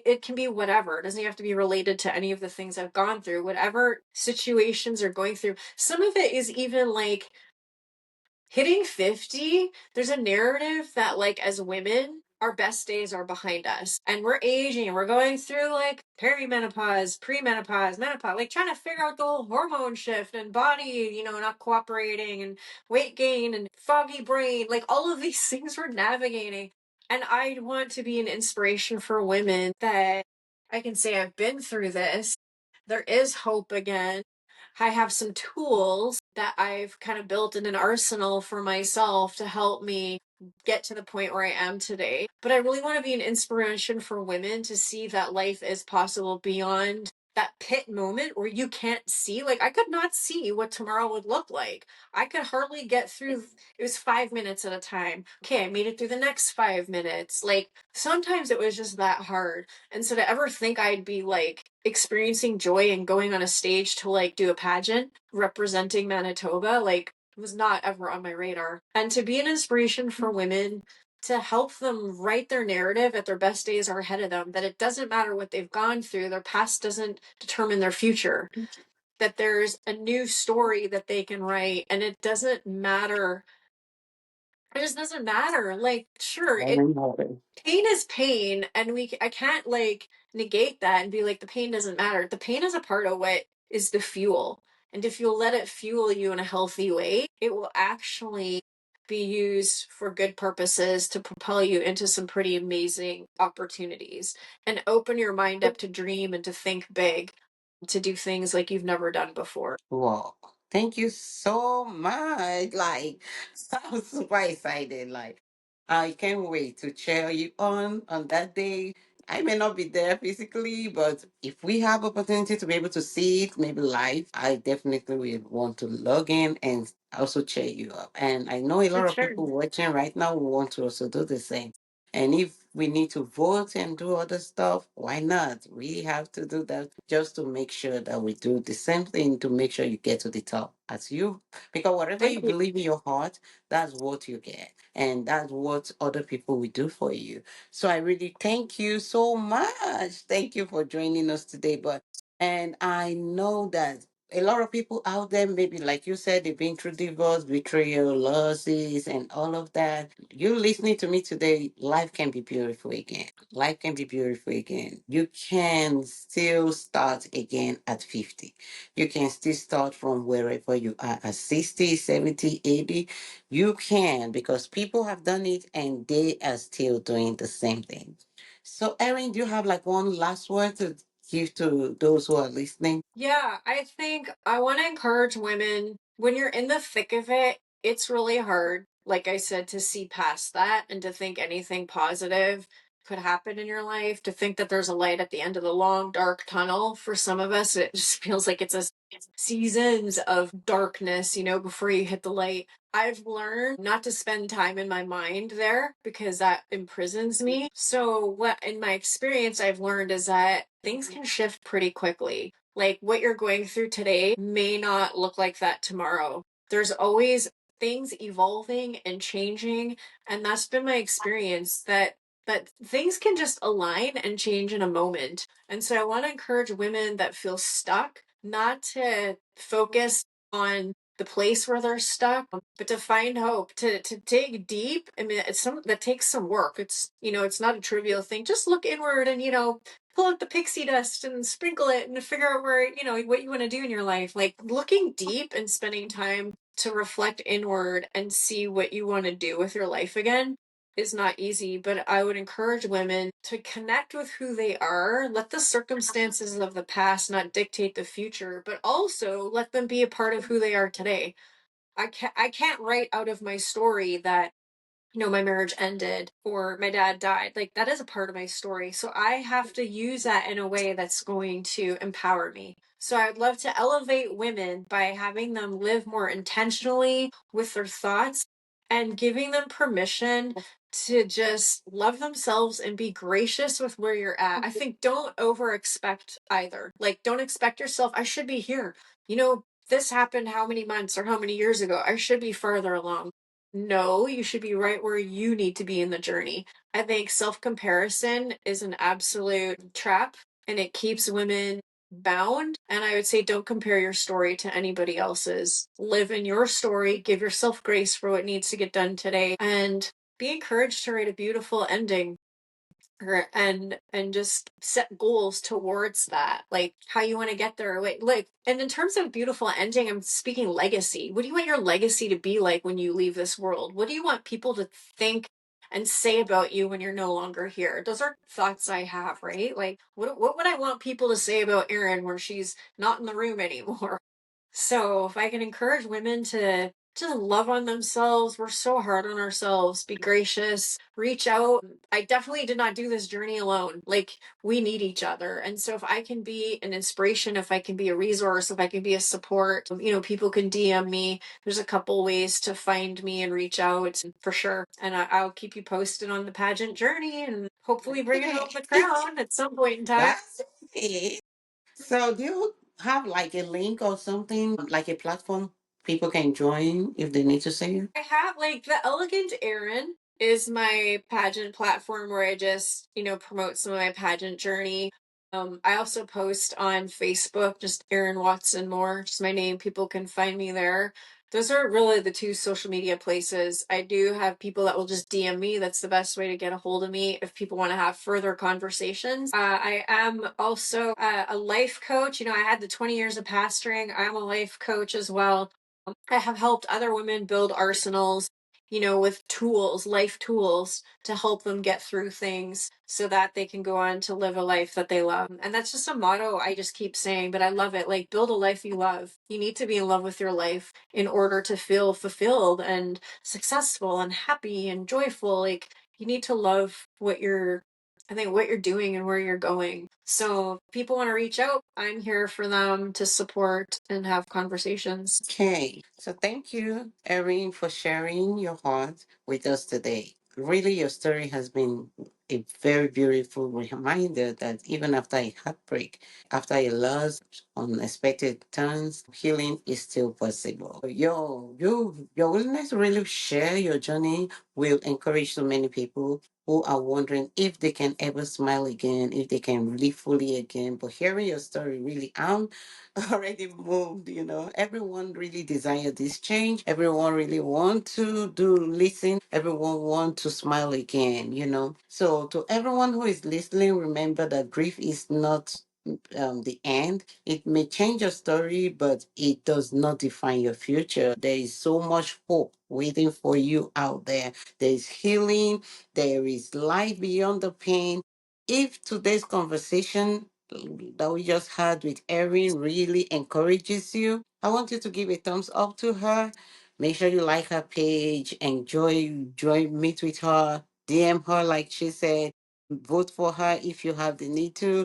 it can be whatever. It doesn't have to be related to any of the things I've gone through. Whatever situations are going through. Some of it is even like hitting 50, there's a narrative that like as women, our best days are behind us and we're aging and we're going through like perimenopause, premenopause, menopause, like trying to figure out the whole hormone shift and body, not cooperating and weight gain and foggy brain, like all of these things we're navigating. And I want to be an inspiration for women that I can say I've been through this. There is hope again. I have some tools that I've kind of built in an arsenal for myself to help me get to the point where I am today. But I really want to be an inspiration for women to see that life is possible beyond that pit moment where you can't see. Like, I could not see what tomorrow would look like. I could hardly get through, it was 5 minutes at a time. Okay, I made it through the next 5 minutes. Like, sometimes it was just that hard. And so to ever think I'd be like experiencing joy and going on a stage to like do a pageant representing Manitoba, like was not ever on my radar. And to be an inspiration for women to help them write their narrative that their best days are ahead of them, that it doesn't matter what they've gone through, their past doesn't determine their future, that there's a new story that they can write and it doesn't matter. It just doesn't matter. Like, sure, pain is pain, and I can't like negate that and be like the pain doesn't matter. The pain is a part of what is the fuel. And if you'll let it fuel you in a healthy way, it will actually be used for good purposes to propel you into some pretty amazing opportunities and open your mind up to dream and to think big, to do things like you've never done before. Wow. Thank you so much. Like, I'm super excited. Like, I can't wait to cheer you on that day. I may not be there physically, but if we have opportunity to be able to see it, maybe live, I definitely will want to log in and also cheer you up. And I know a For lot of sure. people watching right now will want to also do the same. And if we need to vote and do other stuff, why not? We have to do that just to make sure that we do the same thing to make sure you get to the top as you. Because whatever Thank you you. believe in your heart, that's what you get. And that's what other people will do for you. So I really thank you so much. Thank you for joining us today. And I know that a lot of people out there, maybe like you said, they've been through divorce, betrayal, losses, and all of that. You listening to me today, life can be beautiful again. Life can be beautiful again. You can still start again at 50. You can still start from wherever you are at 60, 70, 80. You can because people have done it and they are still doing the same thing. So, Erin, do you have like one last word to give to those who are listening? Yeah, I think I want to encourage women when you're in the thick of it, it's really hard, like I said, to see past that and to think anything positive could happen in your life, to think that there's a light at the end of the long, dark tunnel. For some of us, it just feels like it's a seasons of darkness, before you hit the light. I've learned not to spend time in my mind there because that imprisons me. So, what in my experience I've learned is that things can shift pretty quickly. Like what you're going through today may not look like that tomorrow. There's always things evolving and changing, and that's been my experience that things can just align and change in a moment. And so I want to encourage women that feel stuck not to focus on the place where they're stuck, but to find hope, to dig deep. I mean, it's some that takes some work. It's not a trivial thing. Just look inward and pull out the pixie dust and sprinkle it and figure out where what you want to do in your life. Like looking deep and spending time to reflect inward and see what you want to do with your life again is not easy, but I would encourage women to connect with who they are, let the circumstances of the past not dictate the future, but also let them be a part of who they are today. I can't write out of my story that my marriage ended or my dad died. Like that is a part of my story. So I have to use that in a way that's going to empower me. So I would love to elevate women by having them live more intentionally with their thoughts and giving them permission to just love themselves and be gracious with where you're at. I think don't over expect either. Like don't expect yourself, I should be here. This happened how many months or how many years ago? I should be further along. No, you should be right where you need to be in the journey. I think self comparison is an absolute trap and it keeps women bound. And I would say don't compare your story to anybody else's. Live in your story, give yourself grace for what needs to get done today, and be encouraged to write a beautiful ending and just set goals towards that, like how you want to get there. Like and in terms of beautiful ending, I'm speaking legacy. What do you want your legacy to be like when you leave this world? What do you want people to think and say about you when you're no longer here? Those are thoughts I have, right? Like what would I want people to say about Erin when she's not in the room anymore? So if I can encourage women to just love on themselves, we're so hard on ourselves, be gracious, reach out. I definitely did not do this journey alone. Like we need each other. And so if I can be an inspiration, if I can be a resource, if I can be a support, people can DM me. There's a couple ways to find me and reach out for sure. And I'll keep you posted on the pageant journey and hopefully bring it home the crown at some point in time. That's it. So, do you have like a link or something, like a platform people can join if they need to see you? I have like the Elegant Erin is my pageant platform where I just, promote some of my pageant journey. I also post on Facebook, just Erin Watson Mohr, just my name. People can find me there. Those are really the two social media places. I do have people that will just DM me. That's the best way to get a hold of me if people want to have further conversations. I am also a life coach. I had the 20 years of pastoring. I'm a life coach as well. I have helped other women build arsenals, with tools, life tools to help them get through things so that they can go on to live a life that they love. And that's just a motto I just keep saying, but I love it. Like, build a life you love. You need to be in love with your life in order to feel fulfilled and successful and happy and joyful. Like, you need to love I think what you're doing and where you're going. So if people want to reach out, I'm here for them to support and have conversations. Okay. So, thank you, Erin, for sharing your heart with us today. Really, your story has been a very beautiful reminder that even after a heartbreak, after a loss, unexpected turns, healing is still possible. Your willingness to really share your journey will encourage so many people who are wondering if they can ever smile again, if they can live fully again. But hearing your story really, I'm already moved. Everyone really desire this change. Everyone really want to do listen. Everyone want to smile again. So to everyone who is listening, remember that grief is not the end. It may change your story, but it does not define your future. There is so much hope waiting for you out there. There is healing. There is life beyond the pain. If today's conversation that we just had with Erin really encourages you, I want you to give a thumbs up to her. Make sure you like her page, meet with her, DM her like she said, vote for her if you have the need to,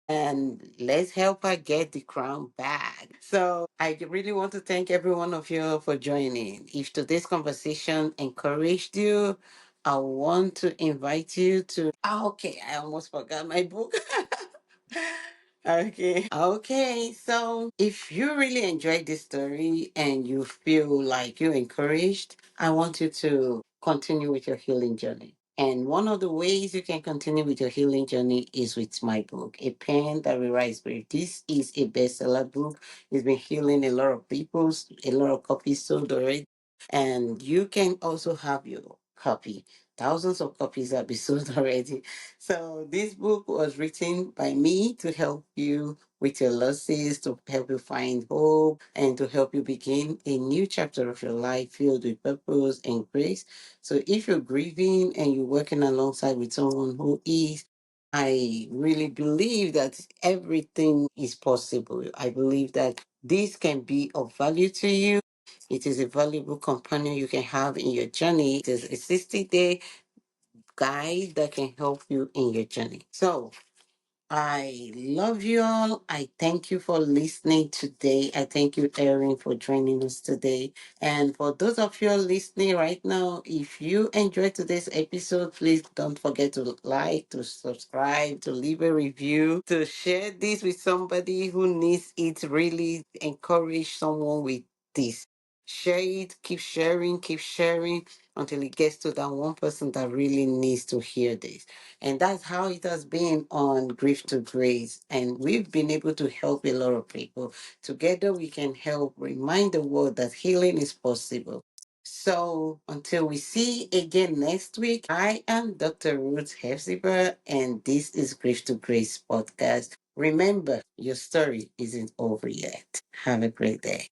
and let's help her get the crown back. So I really want to thank every one of you for joining. If today's conversation encouraged you, I want to invite you to. Okay, I almost forgot my book. Okay. So if you really enjoyed this story and you feel like you're encouraged, I want you to continue with your healing journey. And one of the ways you can continue with your healing journey is with my book, A Pen That Rewrites Grief. This is a bestseller book. It's been healing a lot of people, a lot of copies sold already. And you can also have your copy. Thousands of copies have been sold already. So this book was written by me to help you with your losses, to help you find hope, and to help you begin a new chapter of your life filled with purpose and grace. So if you're grieving and you're working alongside with someone who is, I really believe that everything is possible. I believe that this can be of value to you. It is a valuable companion you can have in your journey. It is a 60-day guide that can help you in your journey. So I love you all. I thank you for listening today. I thank you, Erin, for joining us today. And for those of you listening right now, if you enjoyed today's episode, please don't forget to like, to subscribe, to leave a review, to share this with somebody who needs it. Really encourage someone with this. Share it, keep sharing until it gets to that one person that really needs to hear this. And that's how it has been on Grief to Grace. And we've been able to help a lot of people. Together, we can help remind the world that healing is possible. So until we see again next week, I am Dr. Ruth Hefziber, and this is Grief to Grace podcast. Remember, your story isn't over yet. Have a great day.